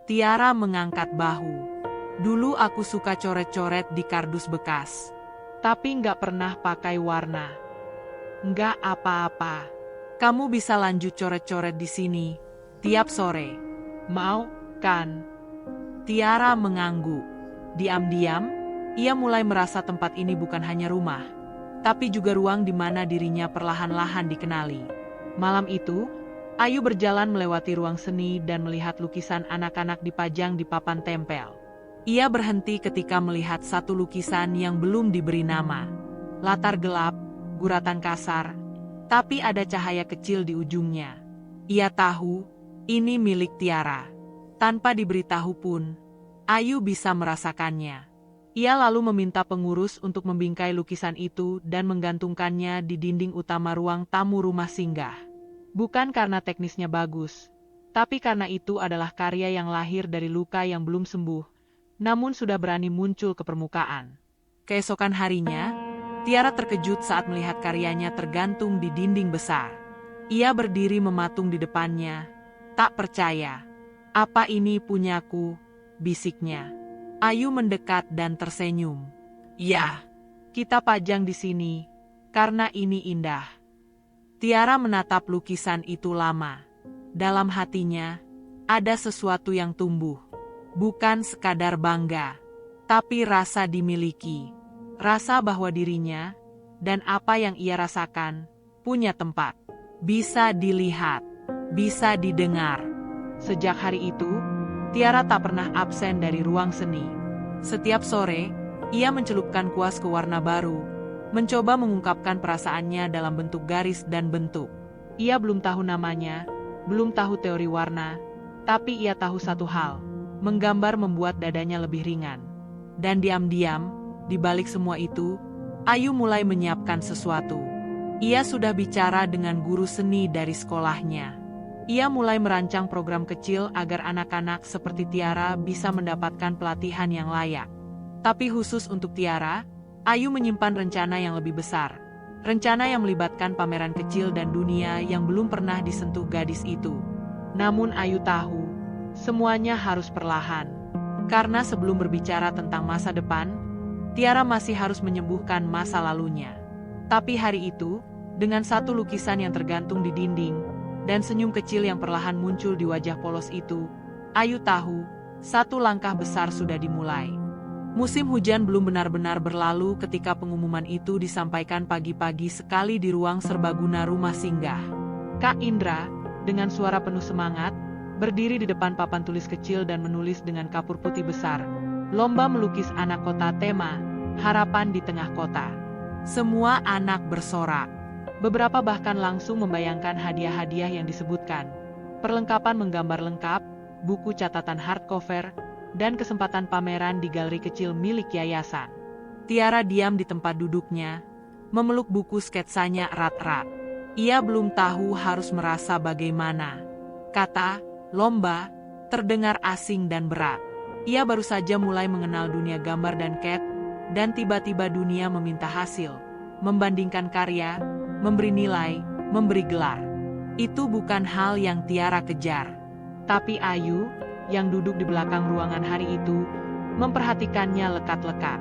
Tiara mengangkat bahu. Dulu aku suka coret-coret di kardus bekas. Tapi nggak pernah pakai warna. Nggak apa-apa. Kamu bisa lanjut coret-coret di sini, tiap sore. Mau, kan? Tiara mengangguk. Diam-diam, ia mulai merasa tempat ini bukan hanya rumah, tapi juga ruang di mana dirinya perlahan-lahan dikenali. Malam itu, Ayu berjalan melewati ruang seni dan melihat lukisan anak-anak dipajang di papan tempel. Ia berhenti ketika melihat satu lukisan yang belum diberi nama. Latar gelap, guratan kasar, tapi ada cahaya kecil di ujungnya. Ia tahu, ini milik Tiara. Tanpa diberitahu pun, Ayu bisa merasakannya. Ia lalu meminta pengurus untuk membingkai lukisan itu dan menggantungkannya di dinding utama ruang tamu rumah singgah. Bukan karena teknisnya bagus, tapi karena itu adalah karya yang lahir dari luka yang belum sembuh, namun sudah berani muncul ke permukaan. Keesokan harinya, Tiara terkejut saat melihat karyanya tergantung di dinding besar. Ia berdiri mematung di depannya, tak percaya. Apa ini punyaku? Bisiknya. Ayu mendekat dan tersenyum. Ya, kita pajang di sini, karena ini indah. Tiara menatap lukisan itu lama. Dalam hatinya, ada sesuatu yang tumbuh. Bukan sekadar bangga, tapi rasa dimiliki. Rasa bahwa dirinya, dan apa yang ia rasakan, punya tempat. Bisa dilihat, bisa didengar. Sejak hari itu, Tiara tak pernah absen dari ruang seni. Setiap sore, ia mencelupkan kuas ke warna baru, mencoba mengungkapkan perasaannya dalam bentuk garis dan bentuk. Ia belum tahu namanya, belum tahu teori warna, tapi ia tahu satu hal. Menggambar membuat dadanya lebih ringan. Dan diam-diam, di balik semua itu, Ayu mulai menyiapkan sesuatu. Ia sudah bicara dengan guru seni dari sekolahnya. Ia mulai merancang program kecil agar anak-anak seperti Tiara bisa mendapatkan pelatihan yang layak. Tapi khusus untuk Tiara, Ayu menyimpan rencana yang lebih besar. Rencana yang melibatkan pameran kecil dan dunia yang belum pernah disentuh gadis itu. Namun Ayu tahu, semuanya harus perlahan. Karena sebelum berbicara tentang masa depan, Tiara masih harus menyembuhkan masa lalunya. Tapi hari itu, dengan satu lukisan yang tergantung di dinding, dan senyum kecil yang perlahan muncul di wajah polos itu, Ayu tahu, satu langkah besar sudah dimulai. Musim hujan belum benar-benar berlalu ketika pengumuman itu disampaikan pagi-pagi sekali di ruang serbaguna rumah singgah. Kak Indra, dengan suara penuh semangat, berdiri di depan papan tulis kecil dan menulis dengan kapur putih besar. Lomba melukis anak kota tema, harapan di tengah kota. Semua anak bersorak. Beberapa bahkan langsung membayangkan hadiah-hadiah yang disebutkan. Perlengkapan menggambar lengkap, buku catatan hardcover, dan kesempatan pameran di galeri kecil milik yayasan. Tiara diam di tempat duduknya, memeluk buku sketsanya erat-erat. Ia belum tahu harus merasa bagaimana. Kata lomba terdengar asing dan berat. Ia baru saja mulai mengenal dunia gambar dan cat, dan tiba-tiba dunia meminta hasil, membandingkan karya, memberi nilai, memberi gelar. Itu bukan hal yang Tiara kejar. Tapi Ayu, yang duduk di belakang ruangan hari itu, memperhatikannya lekat-lekat.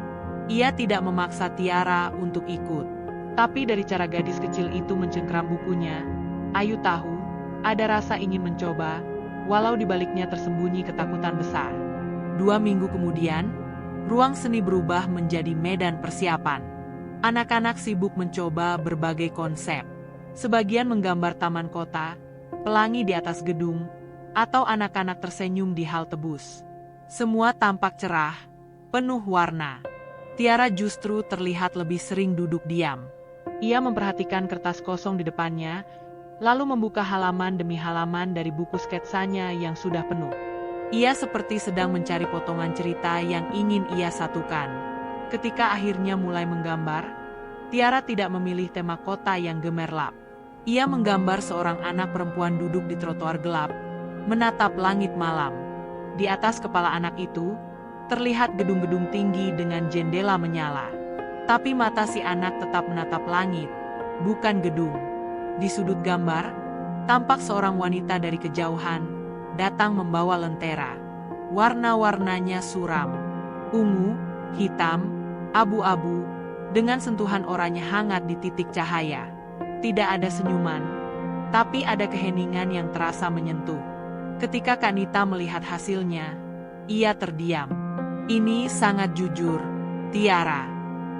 Ia tidak memaksa Tiara untuk ikut. Tapi dari cara gadis kecil itu mencengkram bukunya, Ayu tahu, ada rasa ingin mencoba, walau di baliknya tersembunyi ketakutan besar. 2 minggu kemudian, ruang seni berubah menjadi medan persiapan. Anak-anak sibuk mencoba berbagai konsep. Sebagian menggambar taman kota, pelangi di atas gedung, atau anak-anak tersenyum di halte bus. Semua tampak cerah, penuh warna. Tiara justru terlihat lebih sering duduk diam. Ia memperhatikan kertas kosong di depannya, lalu membuka halaman demi halaman dari buku sketsanya yang sudah penuh. Ia seperti sedang mencari potongan cerita yang ingin ia satukan. Ketika akhirnya mulai menggambar, Tiara tidak memilih tema kota yang gemerlap. Ia menggambar seorang anak perempuan duduk di trotoar gelap, menatap langit malam. Di atas kepala anak itu, terlihat gedung-gedung tinggi dengan jendela menyala. Tapi mata si anak tetap menatap langit, bukan gedung. Di sudut gambar, tampak seorang wanita dari kejauhan, datang membawa lentera. Warna-warnanya suram, ungu, hitam, abu-abu, dengan sentuhan oranye hangat di titik cahaya. Tidak ada senyuman, tapi ada keheningan yang terasa menyentuh. Ketika Kak Nita melihat hasilnya, ia terdiam. Ini sangat jujur, Tiara.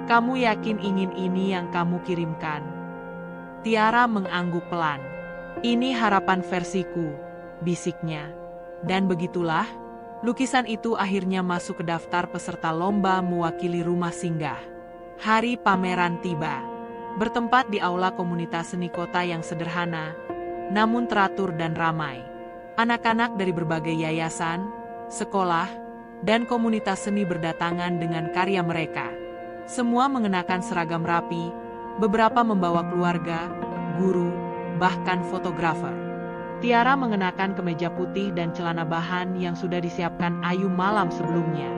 Kamu yakin ingin ini yang kamu kirimkan? Tiara mengangguk pelan. Ini harapan versiku, bisiknya. Dan begitulah, lukisan itu akhirnya masuk ke daftar peserta lomba mewakili rumah singgah. Hari pameran tiba. Bertempat di aula komunitas seni kota yang sederhana, namun teratur dan ramai. Anak-anak dari berbagai yayasan, sekolah, dan komunitas seni berdatangan dengan karya mereka. Semua mengenakan seragam rapi, beberapa membawa keluarga, guru, bahkan fotografer. Tiara mengenakan kemeja putih dan celana bahan yang sudah disiapkan Ayu malam sebelumnya.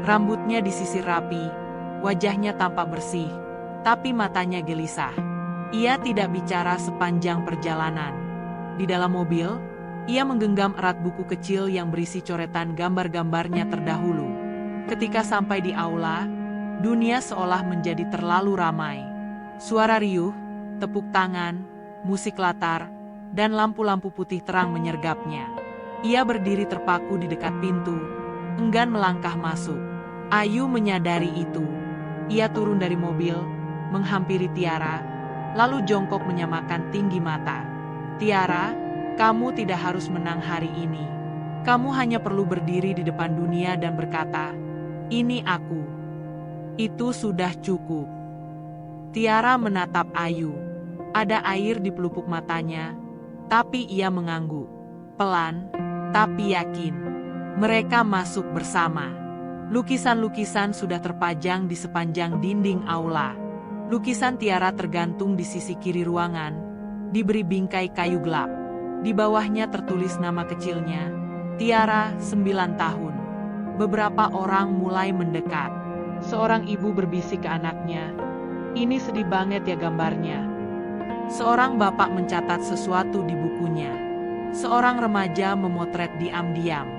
Rambutnya disisir rapi, wajahnya tampak bersih, tapi matanya gelisah. Ia tidak bicara sepanjang perjalanan. Di dalam mobil, ia menggenggam erat buku kecil yang berisi coretan gambar-gambarnya terdahulu. Ketika sampai di aula, dunia seolah menjadi terlalu ramai. Suara riuh, tepuk tangan, musik latar, dan lampu-lampu putih terang menyergapnya. Ia berdiri terpaku di dekat pintu, enggan melangkah masuk. Ayu menyadari itu. Ia turun dari mobil, menghampiri Tiara, lalu jongkok menyamakan tinggi mata. Tiara, kamu tidak harus menang hari ini. Kamu hanya perlu berdiri di depan dunia dan berkata, "Ini aku." Itu sudah cukup. Tiara menatap Ayu. Ada air di pelupuk matanya, tapi ia mengangguk. Pelan, tapi yakin. Mereka masuk bersama. Lukisan-lukisan sudah terpajang di sepanjang dinding aula. Lukisan Tiara tergantung di sisi kiri ruangan, diberi bingkai kayu gelap. Di bawahnya tertulis nama kecilnya, Tiara, 9 tahun. Beberapa orang mulai mendekat. Seorang ibu berbisik ke anaknya, "Ini sedih banget ya gambarnya." Seorang bapak mencatat sesuatu di bukunya. Seorang remaja memotret diam-diam.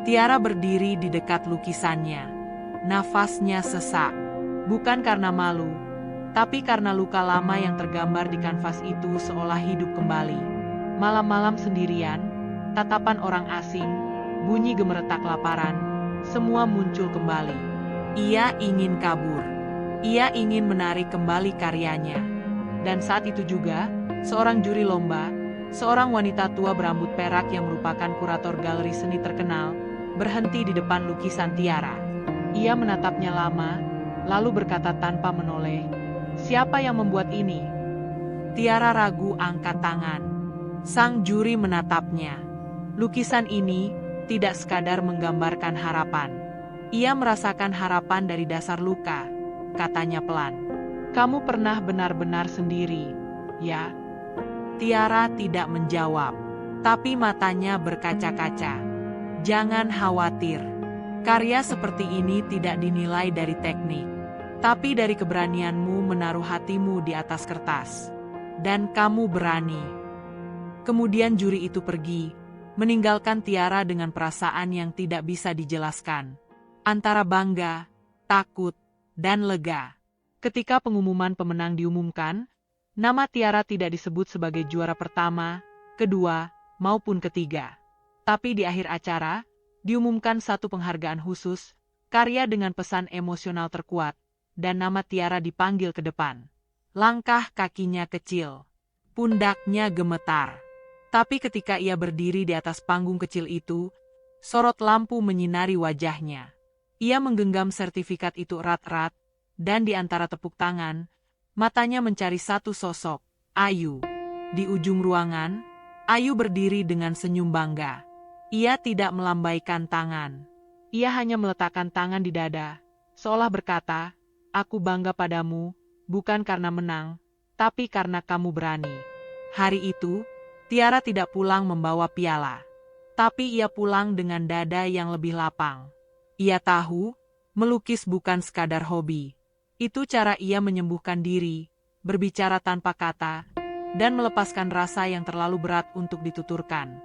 Tiara berdiri di dekat lukisannya. Nafasnya sesak, bukan karena malu, tapi karena luka lama yang tergambar di kanvas itu seolah hidup kembali. Malam-malam sendirian, tatapan orang asing, bunyi gemeretak laparan, semua muncul kembali. Ia ingin kabur. Ia ingin menarik kembali karyanya. Dan saat itu juga, seorang juri lomba, seorang wanita tua berambut perak yang merupakan kurator galeri seni terkenal, berhenti di depan lukisan Tiara. Ia menatapnya lama, lalu berkata tanpa menoleh, "Siapa yang membuat ini?" Tiara ragu angkat tangan. Sang juri menatapnya. Lukisan ini tidak sekadar menggambarkan harapan. Ia merasakan harapan dari dasar luka, katanya pelan. "Kamu pernah benar-benar sendiri, ya?" Tiara tidak menjawab, tapi matanya berkaca-kaca. "Jangan khawatir. Karya seperti ini tidak dinilai dari teknik, tapi dari keberanianmu menaruh hatimu di atas kertas. Dan kamu berani." Kemudian juri itu pergi, meninggalkan Tiara dengan perasaan yang tidak bisa dijelaskan. Antara bangga, takut, dan lega. Ketika pengumuman pemenang diumumkan, nama Tiara tidak disebut sebagai juara pertama, kedua, maupun ketiga. Tapi di akhir acara, diumumkan satu penghargaan khusus, karya dengan pesan emosional terkuat, dan nama Tiara dipanggil ke depan. Langkah kakinya kecil, pundaknya gemetar. Tapi ketika ia berdiri di atas panggung kecil itu, sorot lampu menyinari wajahnya. Ia menggenggam sertifikat itu erat-erat, dan di antara tepuk tangan, matanya mencari satu sosok, Ayu. Di ujung ruangan, Ayu berdiri dengan senyum bangga. Ia tidak melambaikan tangan. Ia hanya meletakkan tangan di dada, seolah berkata, "Aku bangga padamu, bukan karena menang, tapi karena kamu berani." Hari itu, Tiara tidak pulang membawa piala. Tapi ia pulang dengan dada yang lebih lapang. Ia tahu, melukis bukan sekadar hobi. Itu cara ia menyembuhkan diri, berbicara tanpa kata, dan melepaskan rasa yang terlalu berat untuk dituturkan.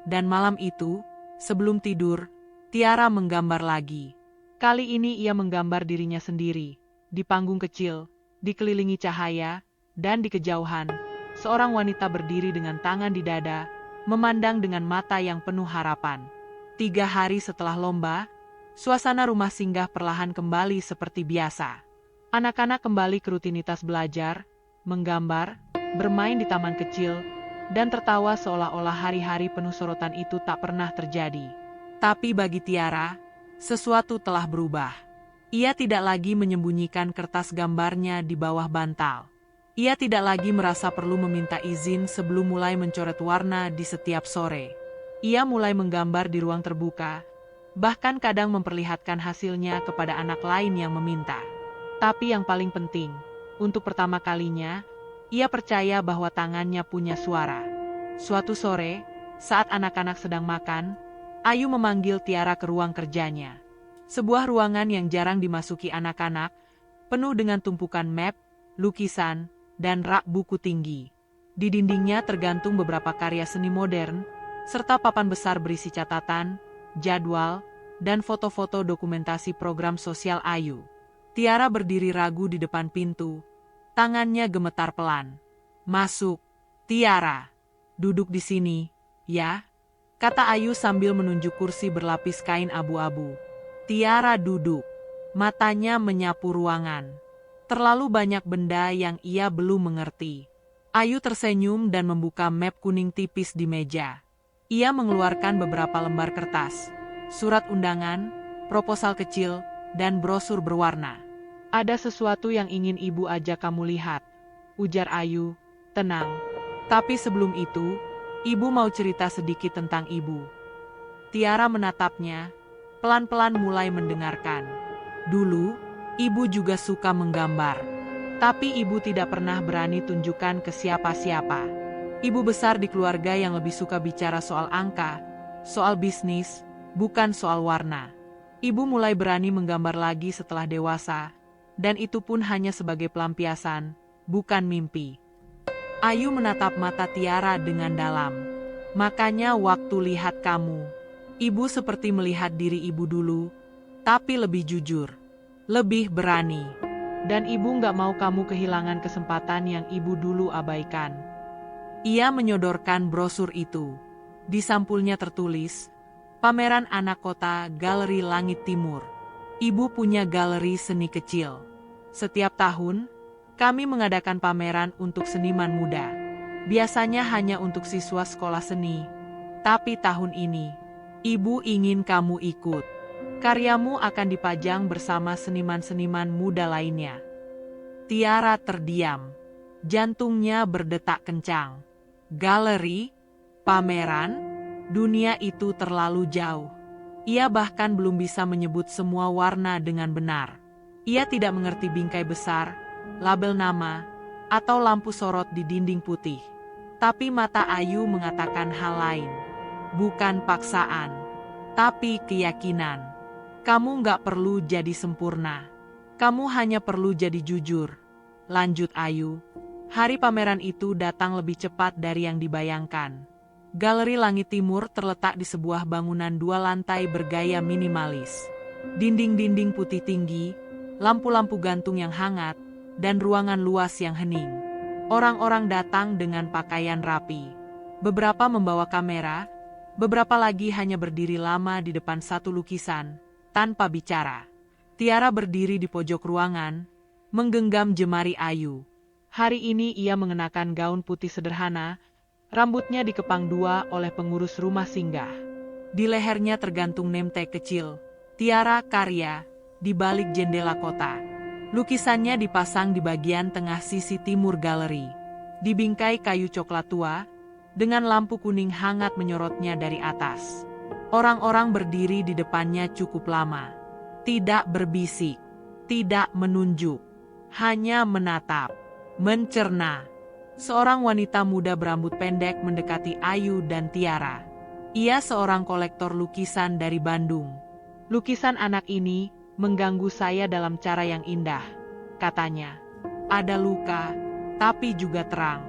Dan malam itu, sebelum tidur, Tiara menggambar lagi. Kali ini ia menggambar dirinya sendiri, di panggung kecil, dikelilingi cahaya, dan di kejauhan, seorang wanita berdiri dengan tangan di dada, memandang dengan mata yang penuh harapan. 3 hari setelah lomba, suasana rumah singgah perlahan kembali seperti biasa. Anak-anak kembali ke rutinitas belajar, menggambar, bermain di taman kecil, dan tertawa seolah-olah hari-hari penuh sorotan itu tak pernah terjadi. Tapi bagi Tiara, sesuatu telah berubah. Ia tidak lagi menyembunyikan kertas gambarnya di bawah bantal. Ia tidak lagi merasa perlu meminta izin sebelum mulai mencoret warna di setiap sore. Ia mulai menggambar di ruang terbuka, bahkan kadang memperlihatkan hasilnya kepada anak lain yang meminta. Tapi yang paling penting, untuk pertama kalinya, ia percaya bahwa tangannya punya suara. Suatu sore, saat anak-anak sedang makan, Ayu memanggil Tiara ke ruang kerjanya. Sebuah ruangan yang jarang dimasuki anak-anak, penuh dengan tumpukan map, lukisan, dan rak buku tinggi. Di dindingnya tergantung beberapa karya seni modern, serta papan besar berisi catatan, jadwal, dan foto-foto dokumentasi program sosial Ayu. Tiara berdiri ragu di depan pintu, tangannya gemetar pelan. "Masuk, Tiara. Duduk di sini, ya," kata Ayu sambil menunjuk kursi berlapis kain abu-abu. Tiara duduk, matanya menyapu ruangan. Terlalu banyak benda yang ia belum mengerti. Ayu tersenyum dan membuka map kuning tipis di meja. Ia mengeluarkan beberapa lembar kertas, surat undangan, proposal kecil, dan brosur berwarna. "Ada sesuatu yang ingin ibu ajak kamu lihat," ujar Ayu, tenang. "Tapi sebelum itu, ibu mau cerita sedikit tentang ibu." Tiara menatapnya, pelan-pelan mulai mendengarkan. Dulu, ibu juga suka menggambar. Tapi ibu tidak pernah berani tunjukkan ke siapa-siapa. Ibu besar di keluarga yang lebih suka bicara soal angka, soal bisnis, bukan soal warna. Ibu mulai berani menggambar lagi setelah dewasa, dan itu pun hanya sebagai pelampiasan, bukan mimpi. Ayu menatap mata Tiara dengan dalam. "Makanya waktu lihat kamu, ibu seperti melihat diri ibu dulu, tapi lebih jujur, lebih berani. Dan ibu nggak mau kamu kehilangan kesempatan yang ibu dulu abaikan." Ia menyodorkan brosur itu. Di sampulnya tertulis, "Pameran Anak Kota Galeri Langit Timur. Ibu punya galeri seni kecil. Setiap tahun, kami mengadakan pameran untuk seniman muda. Biasanya hanya untuk siswa sekolah seni. Tapi tahun ini, ibu ingin kamu ikut. Karyamu akan dipajang bersama seniman-seniman muda lainnya." Tiara terdiam. Jantungnya berdetak kencang. Galeri, pameran, dunia itu terlalu jauh. Ia bahkan belum bisa menyebut semua warna dengan benar. Ia tidak mengerti bingkai besar, label nama, atau lampu sorot di dinding putih. Tapi mata Ayu mengatakan hal lain. Bukan paksaan, tapi keyakinan. "Kamu nggak perlu jadi sempurna. Kamu hanya perlu jadi jujur," lanjut Ayu. Hari pameran itu datang lebih cepat dari yang dibayangkan. Galeri Langit Timur terletak di sebuah bangunan 2 lantai bergaya minimalis. Dinding-dinding putih tinggi, lampu-lampu gantung yang hangat, dan ruangan luas yang hening. Orang-orang datang dengan pakaian rapi. Beberapa membawa kamera, beberapa lagi hanya berdiri lama di depan satu lukisan, tanpa bicara. Tiara berdiri di pojok ruangan, menggenggam jemari Ayu. Hari ini ia mengenakan gaun putih sederhana, rambutnya dikepang dua oleh pengurus rumah singgah. Di lehernya tergantung name tag kecil, Tiara Karya, di balik jendela kota. Lukisannya dipasang di bagian tengah sisi timur galeri. Di bingkai kayu coklat tua, dengan lampu kuning hangat menyorotnya dari atas. Orang-orang berdiri di depannya cukup lama. Tidak berbisik, tidak menunjuk, hanya menatap, mencerna. Seorang wanita muda berambut pendek mendekati Ayu dan Tiara. Ia seorang kolektor lukisan dari Bandung. Lukisan anak ini mengganggu saya dalam cara yang indah, katanya. Ada luka, tapi juga terang.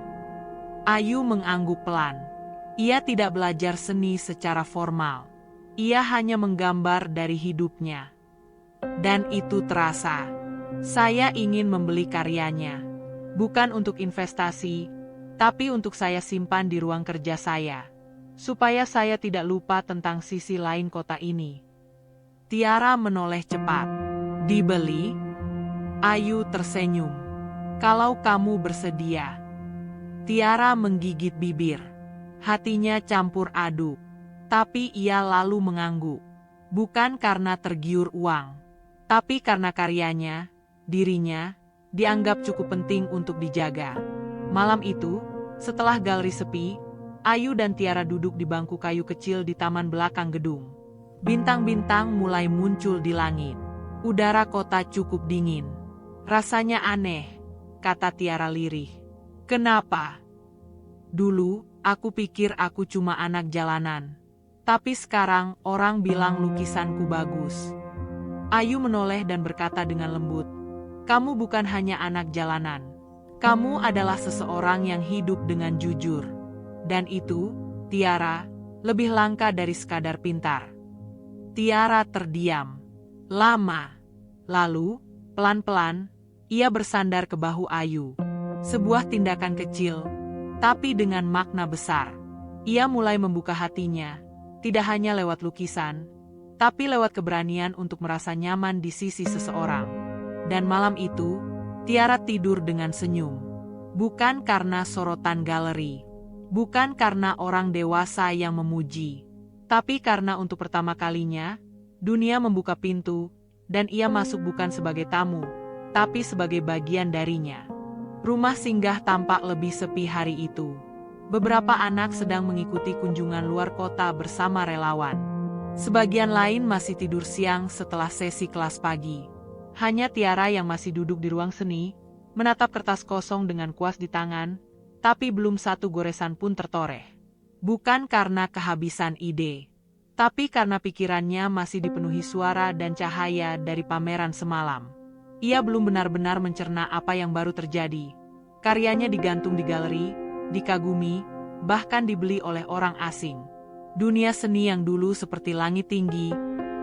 Ayu mengangguk pelan. Ia tidak belajar seni secara formal. Ia hanya menggambar dari hidupnya. Dan itu terasa. Saya ingin membeli karyanya. Bukan untuk investasi, tapi untuk saya simpan di ruang kerja saya. Supaya saya tidak lupa tentang sisi lain kota ini. Tiara menoleh cepat. Dibeli? Ayu tersenyum. Kalau kamu bersedia. Tiara menggigit bibir. Hatinya campur aduk. Tapi ia lalu mengangguk. Bukan karena tergiur uang. Tapi karena karyanya, dirinya, dianggap cukup penting untuk dijaga. Malam itu, setelah galeri sepi, Ayu dan Tiara duduk di bangku kayu kecil di taman belakang gedung. Bintang-bintang mulai muncul di langit. Udara kota cukup dingin. Rasanya aneh, kata Tiara lirih. Kenapa? Dulu, aku pikir aku cuma anak jalanan. Tapi sekarang orang bilang lukisanku bagus. Ayu menoleh dan berkata dengan lembut, kamu bukan hanya anak jalanan. Kamu adalah seseorang yang hidup dengan jujur. Dan itu, Tiara, lebih langka dari sekadar pintar. Tiara terdiam. Lama. Lalu, pelan-pelan, ia bersandar ke bahu Ayu. Sebuah tindakan kecil, tapi dengan makna besar. Ia mulai membuka hatinya, tidak hanya lewat lukisan, tapi lewat keberanian untuk merasa nyaman di sisi seseorang. Dan malam itu, Tiara tidur dengan senyum. Bukan karena sorotan galeri, bukan karena orang dewasa yang memuji, tapi karena untuk pertama kalinya, dunia membuka pintu, dan ia masuk bukan sebagai tamu, tapi sebagai bagian darinya. Rumah singgah tampak lebih sepi hari itu. Beberapa anak sedang mengikuti kunjungan luar kota bersama relawan. Sebagian lain masih tidur siang setelah sesi kelas pagi. Hanya Tiara yang masih duduk di ruang seni, menatap kertas kosong dengan kuas di tangan, tapi belum satu goresan pun tertoreh. Bukan karena kehabisan ide, tapi karena pikirannya masih dipenuhi suara dan cahaya dari pameran semalam. Ia belum benar-benar mencerna apa yang baru terjadi. Karyanya digantung di galeri, dikagumi, bahkan dibeli oleh orang asing. Dunia seni yang dulu seperti langit tinggi,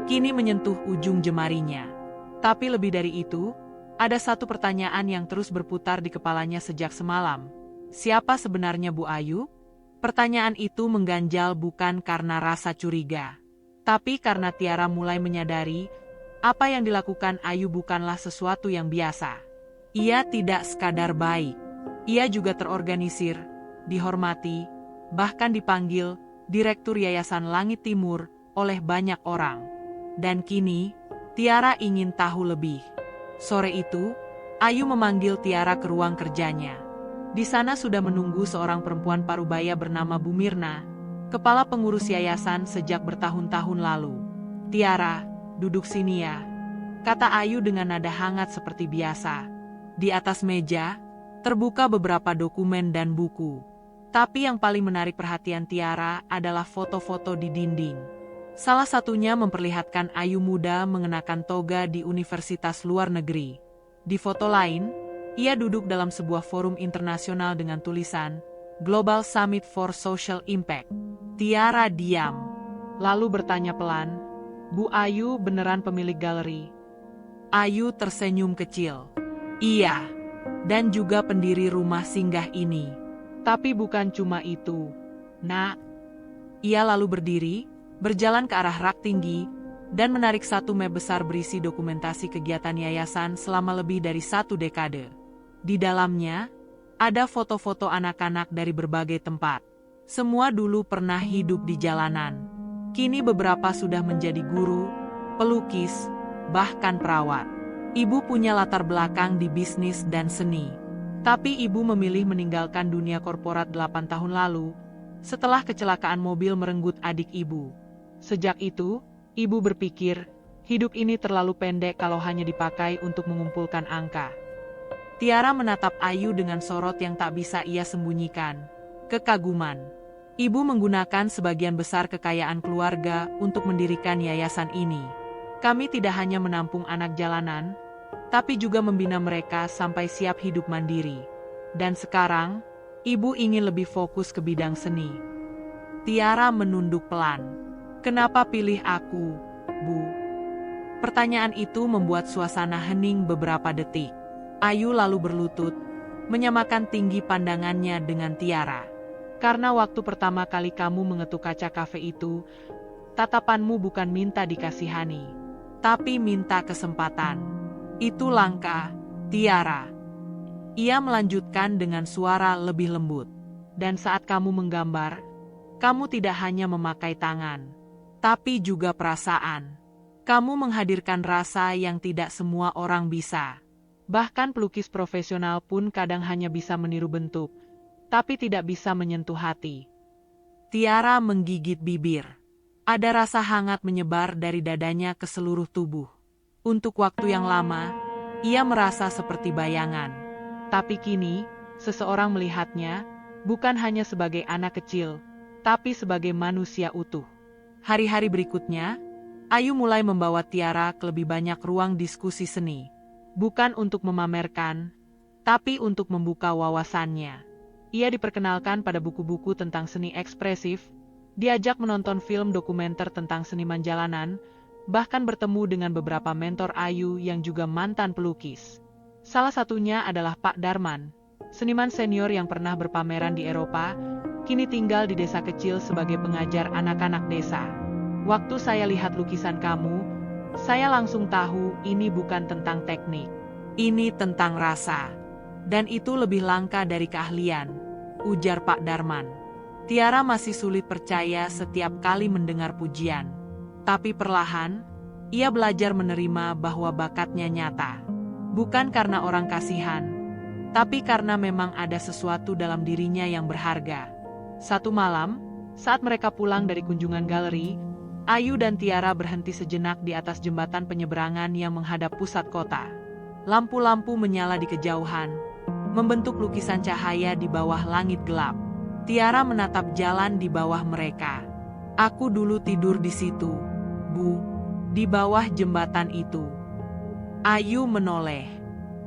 kini menyentuh ujung jemarinya. Tapi lebih dari itu, ada satu pertanyaan yang terus berputar di kepalanya sejak semalam. Siapa sebenarnya Bu Ayu? Pertanyaan itu mengganjal bukan karena rasa curiga, tapi karena Tiara mulai menyadari apa yang dilakukan Ayu bukanlah sesuatu yang biasa. Ia tidak sekadar baik, ia juga terorganisir, dihormati, bahkan dipanggil Direktur Yayasan Langit Timur oleh banyak orang. Dan kini, Tiara ingin tahu lebih. Sore itu, Ayu memanggil Tiara ke ruang kerjanya. Di sana sudah menunggu seorang perempuan parubaya bernama Bu Mirna, kepala pengurus yayasan sejak bertahun-tahun lalu. Tiara, duduk sini ya, kata Ayu dengan nada hangat seperti biasa. Di atas meja, terbuka beberapa dokumen dan buku. Tapi yang paling menarik perhatian Tiara adalah foto-foto di dinding. Salah satunya memperlihatkan Ayu muda mengenakan toga di universitas luar negeri. Di foto lain, ia duduk dalam sebuah forum internasional dengan tulisan Global Summit for Social Impact. Tiara diam, lalu bertanya pelan, Bu Ayu beneran pemilik galeri? Ayu tersenyum kecil. Iya, dan juga pendiri rumah singgah ini. Tapi bukan cuma itu, Nak. Ia lalu berdiri, berjalan ke arah rak tinggi, dan menarik satu map besar berisi dokumentasi kegiatan yayasan selama lebih dari 1 dekade. Di dalamnya, ada foto-foto anak-anak dari berbagai tempat. Semua dulu pernah hidup di jalanan. Kini beberapa sudah menjadi guru, pelukis, bahkan perawat. Ibu punya latar belakang di bisnis dan seni. Tapi ibu memilih meninggalkan dunia korporat 8 tahun lalu, setelah kecelakaan mobil merenggut adik ibu. Sejak itu, ibu berpikir, hidup ini terlalu pendek kalau hanya dipakai untuk mengumpulkan angka. Tiara menatap Ayu dengan sorot yang tak bisa ia sembunyikan. Kekaguman. Ibu menggunakan sebagian besar kekayaan keluarga untuk mendirikan yayasan ini. Kami tidak hanya menampung anak jalanan, tapi juga membina mereka sampai siap hidup mandiri. Dan sekarang, ibu ingin lebih fokus ke bidang seni. Tiara menunduk pelan. Kenapa pilih aku, Bu? Pertanyaan itu membuat suasana hening beberapa detik. Ayu lalu berlutut, menyamakan tinggi pandangannya dengan Tiara. Karena waktu pertama kali kamu mengetuk kaca kafe itu, tatapanmu bukan minta dikasihani, tapi minta kesempatan. Itu langka, Tiara. Ia melanjutkan dengan suara lebih lembut. Dan saat kamu menggambar, kamu tidak hanya memakai tangan, tapi juga perasaan. Kamu menghadirkan rasa yang tidak semua orang bisa. Bahkan pelukis profesional pun kadang hanya bisa meniru bentuk, tapi tidak bisa menyentuh hati. Tiara menggigit bibir. Ada rasa hangat menyebar dari dadanya ke seluruh tubuh. Untuk waktu yang lama, ia merasa seperti bayangan. Tapi kini, seseorang melihatnya, bukan hanya sebagai anak kecil, tapi sebagai manusia utuh. Hari-hari berikutnya, Ayu mulai membawa Tiara ke lebih banyak ruang diskusi seni. Bukan untuk memamerkan, tapi untuk membuka wawasannya. Ia diperkenalkan pada buku-buku tentang seni ekspresif, diajak menonton film dokumenter tentang seniman jalanan, bahkan bertemu dengan beberapa mentor Ayu yang juga mantan pelukis. Salah satunya adalah Pak Darman, seniman senior yang pernah berpameran di Eropa, kini tinggal di desa kecil sebagai pengajar anak-anak desa. Waktu saya lihat lukisan kamu, saya langsung tahu ini bukan tentang teknik. Ini tentang rasa. Dan itu lebih langka dari keahlian, ujar Pak Darman. Tiara masih sulit percaya setiap kali mendengar pujian. Tapi perlahan, ia belajar menerima bahwa bakatnya nyata. Bukan karena orang kasihan, tapi karena memang ada sesuatu dalam dirinya yang berharga. Satu malam, saat mereka pulang dari kunjungan galeri, Ayu dan Tiara berhenti sejenak di atas jembatan penyeberangan yang menghadap pusat kota. Lampu-lampu menyala di kejauhan, membentuk lukisan cahaya di bawah langit gelap. Tiara menatap jalan di bawah mereka. Aku dulu tidur di situ, Bu, di bawah jembatan itu. Ayu menoleh.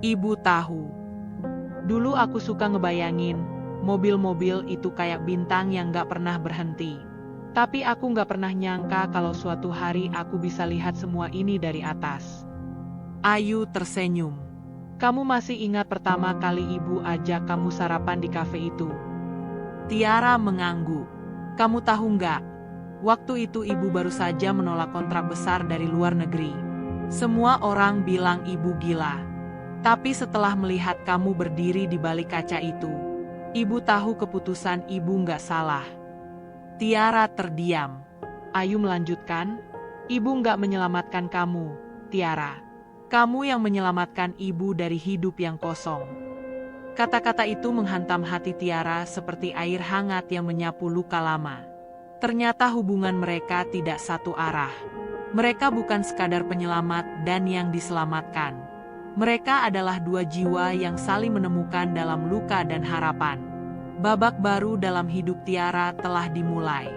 Ibu tahu. Dulu aku suka ngebayangin, mobil-mobil itu kayak bintang yang gak pernah berhenti. Tapi aku gak pernah nyangka kalau suatu hari aku bisa lihat semua ini dari atas. Ayu tersenyum. Kamu masih ingat pertama kali ibu ajak kamu sarapan di kafe itu? Tiara mengangguk. Kamu tahu nggak? Waktu itu ibu baru saja menolak kontrak besar dari luar negeri. Semua orang bilang ibu gila. Tapi setelah melihat kamu berdiri di balik kaca itu, ibu tahu keputusan ibu nggak salah. Tiara terdiam. Ayu melanjutkan, ibu nggak menyelamatkan kamu, Tiara. Kamu yang menyelamatkan ibu dari hidup yang kosong. Kata-kata itu menghantam hati Tiara seperti air hangat yang menyapu luka lama. Ternyata hubungan mereka tidak satu arah. Mereka bukan sekadar penyelamat dan yang diselamatkan. Mereka adalah dua jiwa yang saling menemukan dalam luka dan harapan. Babak baru dalam hidup Tiara telah dimulai.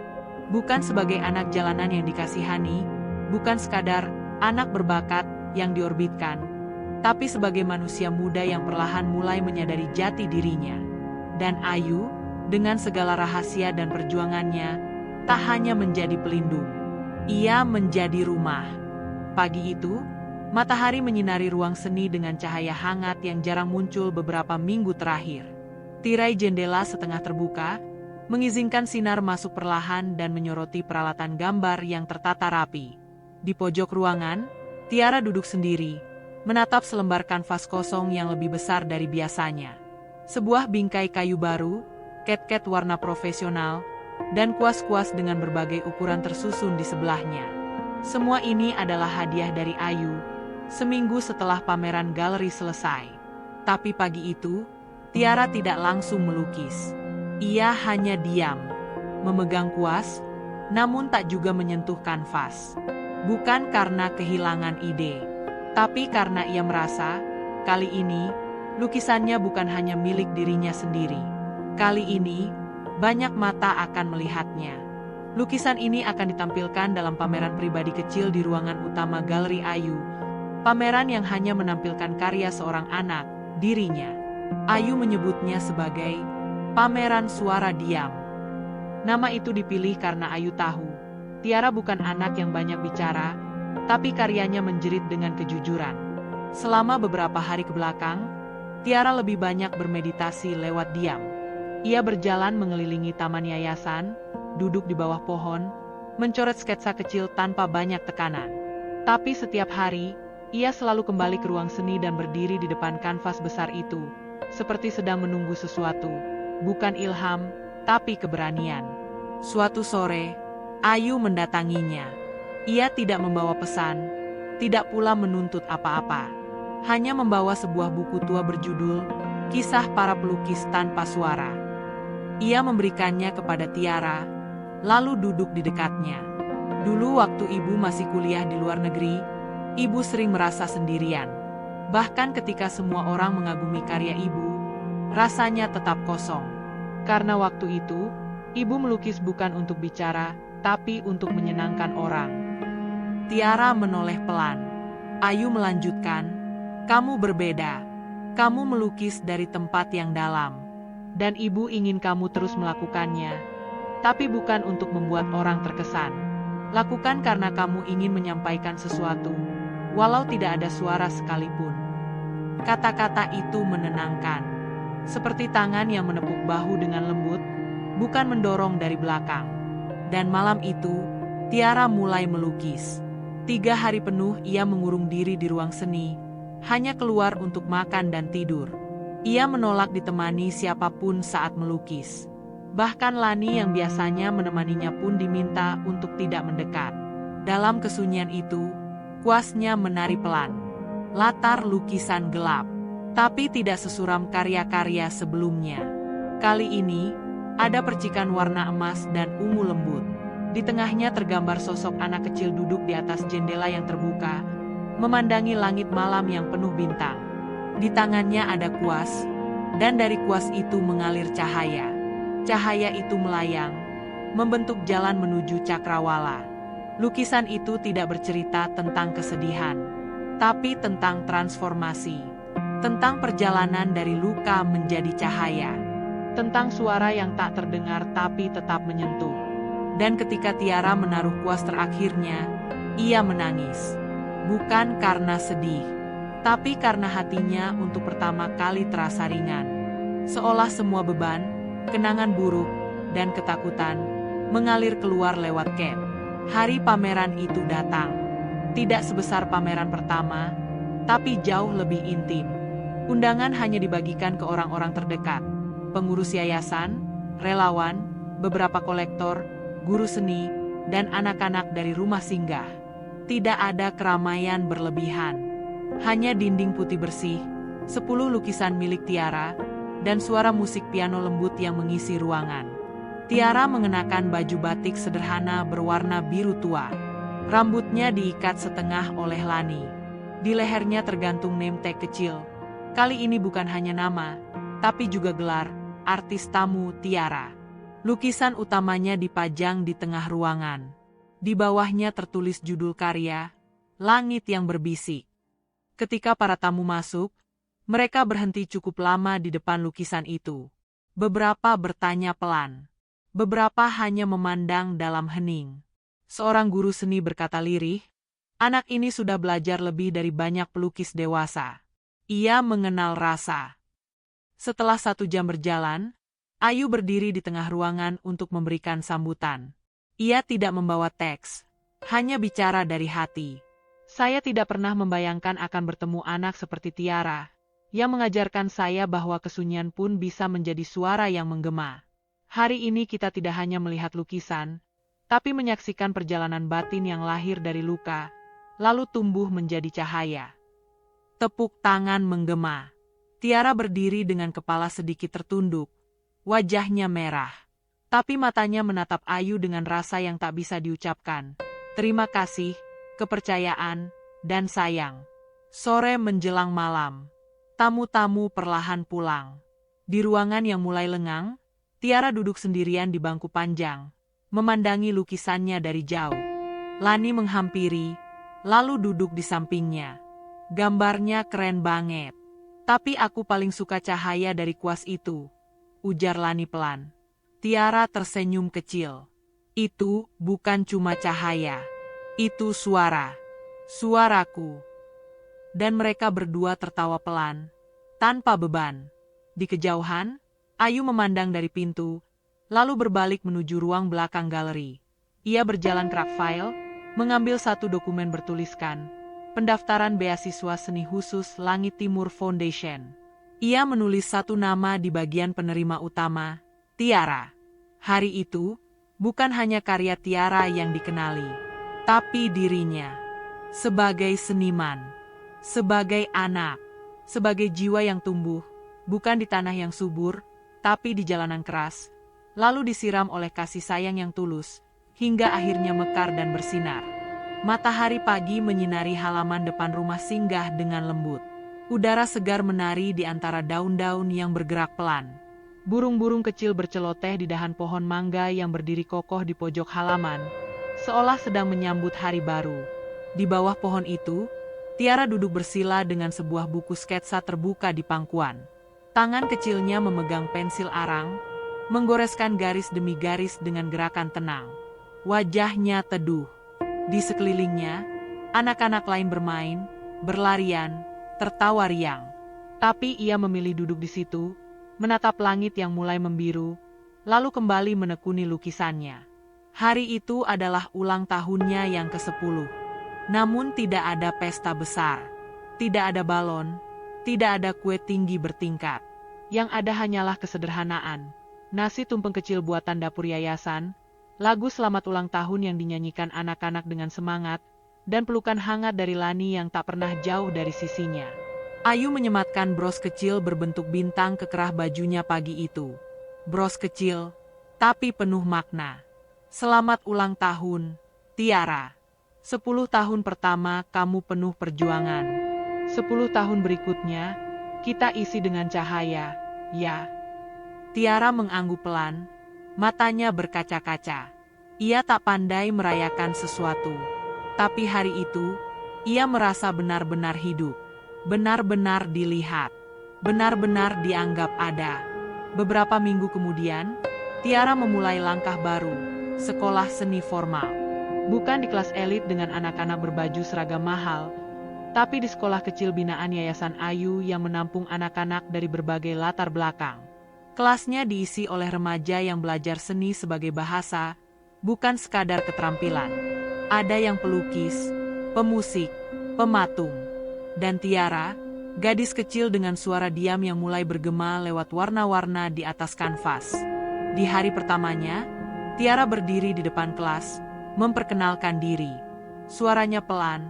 Bukan sebagai anak jalanan yang dikasihani, bukan sekadar anak berbakat yang diorbitkan, tapi sebagai manusia muda yang perlahan mulai menyadari jati dirinya. Dan Ayu, dengan segala rahasia dan perjuangannya, tak hanya menjadi pelindung, ia menjadi rumah. Pagi itu, Matahari menyinari ruang seni dengan cahaya hangat yang jarang muncul beberapa minggu terakhir. Tirai jendela setengah terbuka, mengizinkan sinar masuk perlahan dan menyoroti peralatan gambar yang tertata rapi. Di pojok ruangan, Tiara duduk sendiri, menatap selembar kanvas kosong yang lebih besar dari biasanya. Sebuah bingkai kayu baru, cat-cat warna profesional, dan kuas-kuas dengan berbagai ukuran tersusun di sebelahnya. Semua ini adalah hadiah dari Ayu, seminggu setelah pameran galeri selesai. Tapi pagi itu, Tiara tidak langsung melukis. Ia hanya diam, memegang kuas, namun tak juga menyentuh kanvas. Bukan karena kehilangan ide, tapi karena ia merasa, kali ini, lukisannya bukan hanya milik dirinya sendiri. Kali ini, banyak mata akan melihatnya. Lukisan ini akan ditampilkan dalam pameran pribadi kecil di ruangan utama Galeri Ayu. Pameran yang hanya menampilkan karya seorang anak, dirinya. Ayu menyebutnya sebagai pameran suara diam. Nama itu dipilih karena Ayu tahu, Tiara bukan anak yang banyak bicara, tapi karyanya menjerit dengan kejujuran. Selama beberapa hari kebelakang, Tiara lebih banyak bermeditasi lewat diam. Ia berjalan mengelilingi taman yayasan, duduk di bawah pohon, mencoret sketsa kecil tanpa banyak tekanan. Tapi setiap hari, ia selalu kembali ke ruang seni dan berdiri di depan kanvas besar itu, seperti sedang menunggu sesuatu, bukan ilham, tapi keberanian. Suatu sore, Ayu mendatanginya. Ia tidak membawa pesan, tidak pula menuntut apa-apa. Hanya membawa sebuah buku tua berjudul Kisah Para Pelukis Tanpa Suara. Ia memberikannya kepada Tiara, lalu duduk di dekatnya. Dulu waktu ibu masih kuliah di luar negeri, ibu sering merasa sendirian. Bahkan ketika semua orang mengagumi karya ibu, rasanya tetap kosong. Karena waktu itu, ibu melukis bukan untuk bicara, tapi untuk menyenangkan orang. Tiara menoleh pelan. Ayu melanjutkan, "Kamu berbeda. Kamu melukis dari tempat yang dalam. Dan ibu ingin kamu terus melakukannya. Tapi bukan untuk membuat orang terkesan. Lakukan karena kamu ingin menyampaikan sesuatu, walau tidak ada suara sekalipun." Kata-kata itu menenangkan. Seperti tangan yang menepuk bahu dengan lembut, bukan mendorong dari belakang. Dan malam itu, Tiara mulai melukis. 3 hari penuh ia mengurung diri di ruang seni, hanya keluar untuk makan dan tidur. Ia menolak ditemani siapapun saat melukis. Bahkan Lani yang biasanya menemaninya pun diminta untuk tidak mendekat. Dalam kesunyian itu, kuasnya menari pelan. Latar lukisan gelap, tapi tidak sesuram karya-karya sebelumnya. Kali ini, ada percikan warna emas dan ungu lembut. Di tengahnya tergambar sosok anak kecil duduk di atas jendela yang terbuka, memandangi langit malam yang penuh bintang. Di tangannya ada kuas, dan dari kuas itu mengalir cahaya. Cahaya itu melayang, membentuk jalan menuju cakrawala. Lukisan itu tidak bercerita tentang kesedihan, tapi tentang transformasi. Tentang perjalanan dari luka menjadi cahaya. Tentang suara yang tak terdengar tapi tetap menyentuh. Dan ketika Tiara menaruh kuas terakhirnya, ia menangis. Bukan karena sedih, tapi karena hatinya untuk pertama kali terasa ringan. Seolah semua beban, kenangan buruk, dan ketakutan mengalir keluar lewat cat. Hari pameran itu datang. Tidak sebesar pameran pertama, tapi jauh lebih intim. Undangan hanya dibagikan ke orang-orang terdekat. Pengurus yayasan, relawan, beberapa kolektor, guru seni, dan anak-anak dari rumah singgah. Tidak ada keramaian berlebihan. Hanya dinding putih bersih, 10 lukisan milik Tiara, dan suara musik piano lembut yang mengisi ruangan. Tiara mengenakan baju batik sederhana berwarna biru tua. Rambutnya diikat setengah oleh Lani. Di lehernya tergantung name tag kecil. Kali ini bukan hanya nama, tapi juga gelar, artis tamu Tiara. Lukisan utamanya dipajang di tengah ruangan. Di bawahnya tertulis judul karya, Langit yang Berbisik. Ketika para tamu masuk, mereka berhenti cukup lama di depan lukisan itu. Beberapa bertanya pelan. Beberapa hanya memandang dalam hening. Seorang guru seni berkata lirih, Anak ini sudah belajar lebih dari banyak pelukis dewasa. Ia mengenal rasa. Setelah 1 jam berjalan, Ayu berdiri di tengah ruangan untuk memberikan sambutan. Ia tidak membawa teks, hanya bicara dari hati. Saya tidak pernah membayangkan akan bertemu anak seperti Tiara, yang mengajarkan saya bahwa kesunyian pun bisa menjadi suara yang menggema. Hari ini kita tidak hanya melihat lukisan, tapi menyaksikan perjalanan batin yang lahir dari luka, lalu tumbuh menjadi cahaya. Tepuk tangan menggema. Tiara berdiri dengan kepala sedikit tertunduk, wajahnya merah. Tapi matanya menatap Ayu dengan rasa yang tak bisa diucapkan. Terima kasih, kepercayaan, dan sayang. Sore menjelang malam. Tamu-tamu perlahan pulang. Di ruangan yang mulai lengang, Tiara duduk sendirian di bangku panjang, memandangi lukisannya dari jauh. Lani menghampiri, lalu duduk di sampingnya. Gambarnya keren banget. Tapi aku paling suka cahaya dari kuas itu, ujar Lani pelan. Tiara tersenyum kecil. Itu bukan cuma cahaya. Itu suara. Suaraku. Dan mereka berdua tertawa pelan, tanpa beban. Di kejauhan, Ayu memandang dari pintu, lalu berbalik menuju ruang belakang galeri. Ia berjalan ke rak file, mengambil satu dokumen bertuliskan, pendaftaran beasiswa seni khusus Langit Timur Foundation. Ia menulis satu nama di bagian penerima utama, Tiara. Hari itu, bukan hanya karya Tiara yang dikenali, tapi dirinya. Sebagai seniman, sebagai anak, sebagai jiwa yang tumbuh, bukan di tanah yang subur, tapi di jalanan keras, lalu disiram oleh kasih sayang yang tulus, hingga akhirnya mekar dan bersinar. Matahari pagi menyinari halaman depan rumah singgah dengan lembut. Udara segar menari di antara daun-daun yang bergerak pelan. Burung-burung kecil berceloteh di dahan pohon mangga yang berdiri kokoh di pojok halaman, seolah sedang menyambut hari baru. Di bawah pohon itu, Tiara duduk bersila dengan sebuah buku sketsa terbuka di pangkuan. Tangan kecilnya memegang pensil arang, menggoreskan garis demi garis dengan gerakan tenang. Wajahnya teduh. Di sekelilingnya, anak-anak lain bermain, berlarian, tertawa riang. Tapi ia memilih duduk di situ, menatap langit yang mulai membiru, lalu kembali menekuni lukisannya. Hari itu adalah ulang tahunnya yang ke-10. Namun tidak ada pesta besar, tidak ada balon, tidak ada kue tinggi bertingkat. Yang ada hanyalah kesederhanaan. Nasi tumpeng kecil buatan dapur yayasan, lagu selamat ulang tahun yang dinyanyikan anak-anak dengan semangat, dan pelukan hangat dari Lani yang tak pernah jauh dari sisinya. Ayu menyematkan bros kecil berbentuk bintang ke kerah bajunya pagi itu. Bros kecil, tapi penuh makna. Selamat ulang tahun, Tiara. 10 tahun pertama kamu penuh perjuangan. 10 tahun berikutnya, kita isi dengan cahaya, ya. Tiara mengangguk pelan, matanya berkaca-kaca. Ia tak pandai merayakan sesuatu. Tapi hari itu, ia merasa benar-benar hidup. Benar-benar dilihat. Benar-benar dianggap ada. Beberapa minggu kemudian, Tiara memulai langkah baru, sekolah seni formal. Bukan di kelas elit dengan anak-anak berbaju seragam mahal, tapi di sekolah kecil binaan Yayasan Ayu yang menampung anak-anak dari berbagai latar belakang. Kelasnya diisi oleh remaja yang belajar seni sebagai bahasa, bukan sekadar keterampilan. Ada yang pelukis, pemusik, pematung, dan Tiara, gadis kecil dengan suara diam yang mulai bergema lewat warna-warna di atas kanvas. Di hari pertamanya, Tiara berdiri di depan kelas, memperkenalkan diri. Suaranya pelan,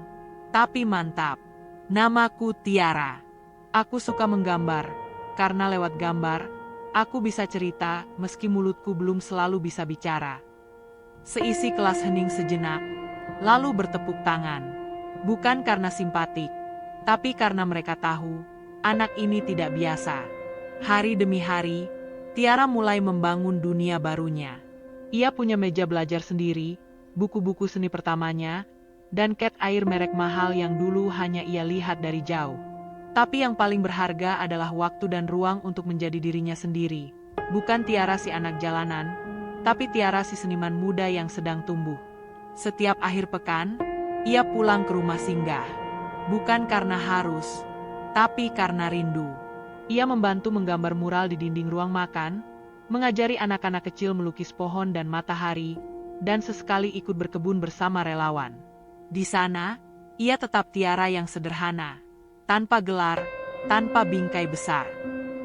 tapi mantap. Namaku Tiara. Aku suka menggambar, karena lewat gambar, aku bisa cerita meski mulutku belum selalu bisa bicara. Seisi kelas hening sejenak, lalu bertepuk tangan. Bukan karena simpatik, tapi karena mereka tahu, anak ini tidak biasa. Hari demi hari, Tiara mulai membangun dunia barunya. Ia punya meja belajar sendiri, buku-buku seni pertamanya, dan cat air merek mahal yang dulu hanya ia lihat dari jauh. Tapi yang paling berharga adalah waktu dan ruang untuk menjadi dirinya sendiri. Bukan Tiara si anak jalanan, tapi Tiara si seniman muda yang sedang tumbuh. Setiap akhir pekan, Ia pulang ke rumah singgah. Bukan karena harus, tapi karena rindu. Ia membantu menggambar mural di dinding ruang makan, mengajari anak-anak kecil melukis pohon dan matahari, dan sesekali ikut berkebun bersama relawan. Di sana, ia tetap Tiara yang sederhana, tanpa gelar, tanpa bingkai besar.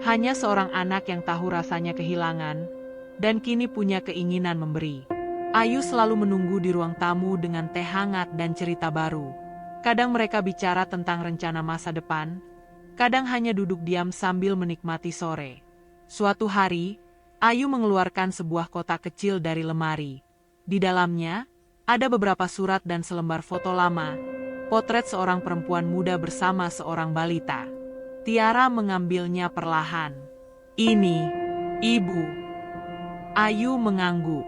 Hanya seorang anak yang tahu rasanya kehilangan, dan kini punya keinginan memberi. Ayu selalu menunggu di ruang tamu dengan teh hangat dan cerita baru. Kadang mereka bicara tentang rencana masa depan, kadang hanya duduk diam sambil menikmati sore. Suatu hari, Ayu mengeluarkan sebuah kotak kecil dari lemari. Di dalamnya, ada beberapa surat dan selembar foto lama, potret seorang perempuan muda bersama seorang balita. Tiara mengambilnya perlahan. "Ini, Ibu." Ayu mengangguk.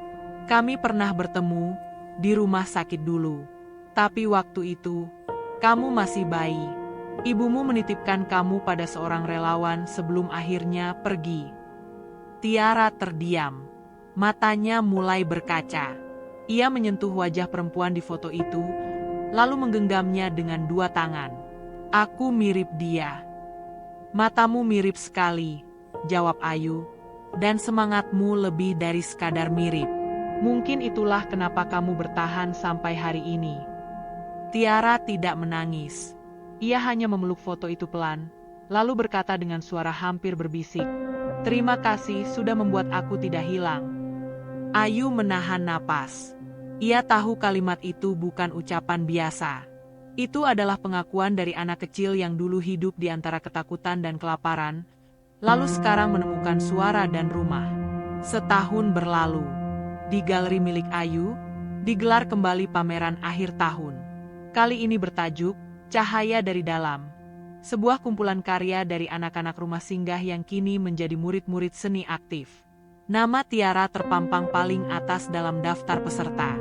"Kami pernah bertemu di rumah sakit dulu. Tapi waktu itu, kamu masih bayi. Ibumu menitipkan kamu pada seorang relawan sebelum akhirnya pergi." Tiara terdiam. Matanya mulai berkaca. Ia menyentuh wajah perempuan di foto itu, lalu menggenggamnya dengan dua tangan. "Aku mirip dia." "Matamu mirip sekali," jawab Ayu, "dan semangatmu lebih dari sekadar mirip. Mungkin itulah kenapa kamu bertahan sampai hari ini." Tiara tidak menangis. Ia hanya memeluk foto itu pelan, lalu berkata dengan suara hampir berbisik, "Terima kasih sudah membuat aku tidak hilang." Ayu menahan napas. Ia tahu kalimat itu bukan ucapan biasa. Itu adalah pengakuan dari anak kecil yang dulu hidup di antara ketakutan dan kelaparan, lalu sekarang menemukan suara dan rumah. Setahun berlalu. Di galeri milik Ayu, digelar kembali pameran akhir tahun. Kali ini bertajuk Cahaya dari Dalam. Sebuah kumpulan karya dari anak-anak rumah singgah yang kini menjadi murid-murid seni aktif. Nama Tiara terpampang paling atas dalam daftar peserta.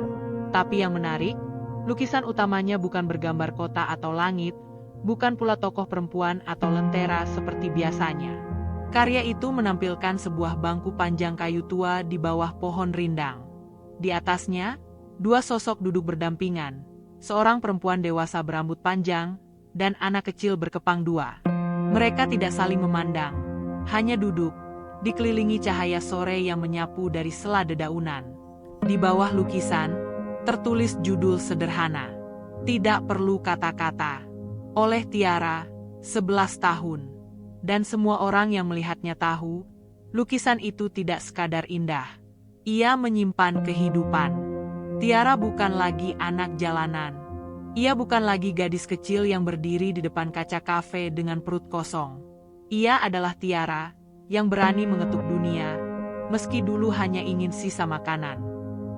Tapi yang menarik, lukisan utamanya bukan bergambar kota atau langit, bukan pula tokoh perempuan atau lentera seperti biasanya. Karya itu menampilkan sebuah bangku panjang kayu tua di bawah pohon rindang. Di atasnya, dua sosok duduk berdampingan, seorang perempuan dewasa berambut panjang, dan anak kecil berkepang dua. Mereka tidak saling memandang, hanya duduk, dikelilingi cahaya sore yang menyapu dari sela dedaunan. Di bawah lukisan, tertulis judul sederhana, "Tidak perlu kata-kata." Oleh Tiara, 11 tahun. Dan semua orang yang melihatnya tahu, lukisan itu tidak sekadar indah. Ia menyimpan kehidupan. Tiara bukan lagi anak jalanan. Ia bukan lagi gadis kecil yang berdiri di depan kaca kafe dengan perut kosong. Ia adalah Tiara yang berani mengetuk dunia, meski dulu hanya ingin sisa makanan.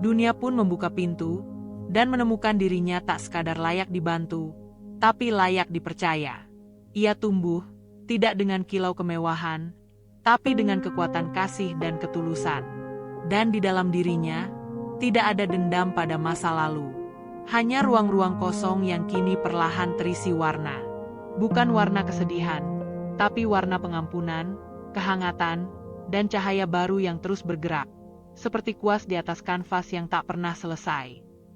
Dunia pun membuka pintu, dan menemukan dirinya tak sekadar layak dibantu, tapi layak dipercaya. Ia tumbuh, tidak dengan kilau kemewahan, tapi dengan kekuatan kasih dan ketulusan. Dan di dalam dirinya, tidak ada dendam pada masa lalu. Hanya ruang-ruang kosong yang kini perlahan terisi warna. Bukan warna kesedihan, tapi warna pengampunan, kehangatan, dan cahaya baru yang terus bergerak, seperti kuas di atas kanvas yang tak pernah selesai.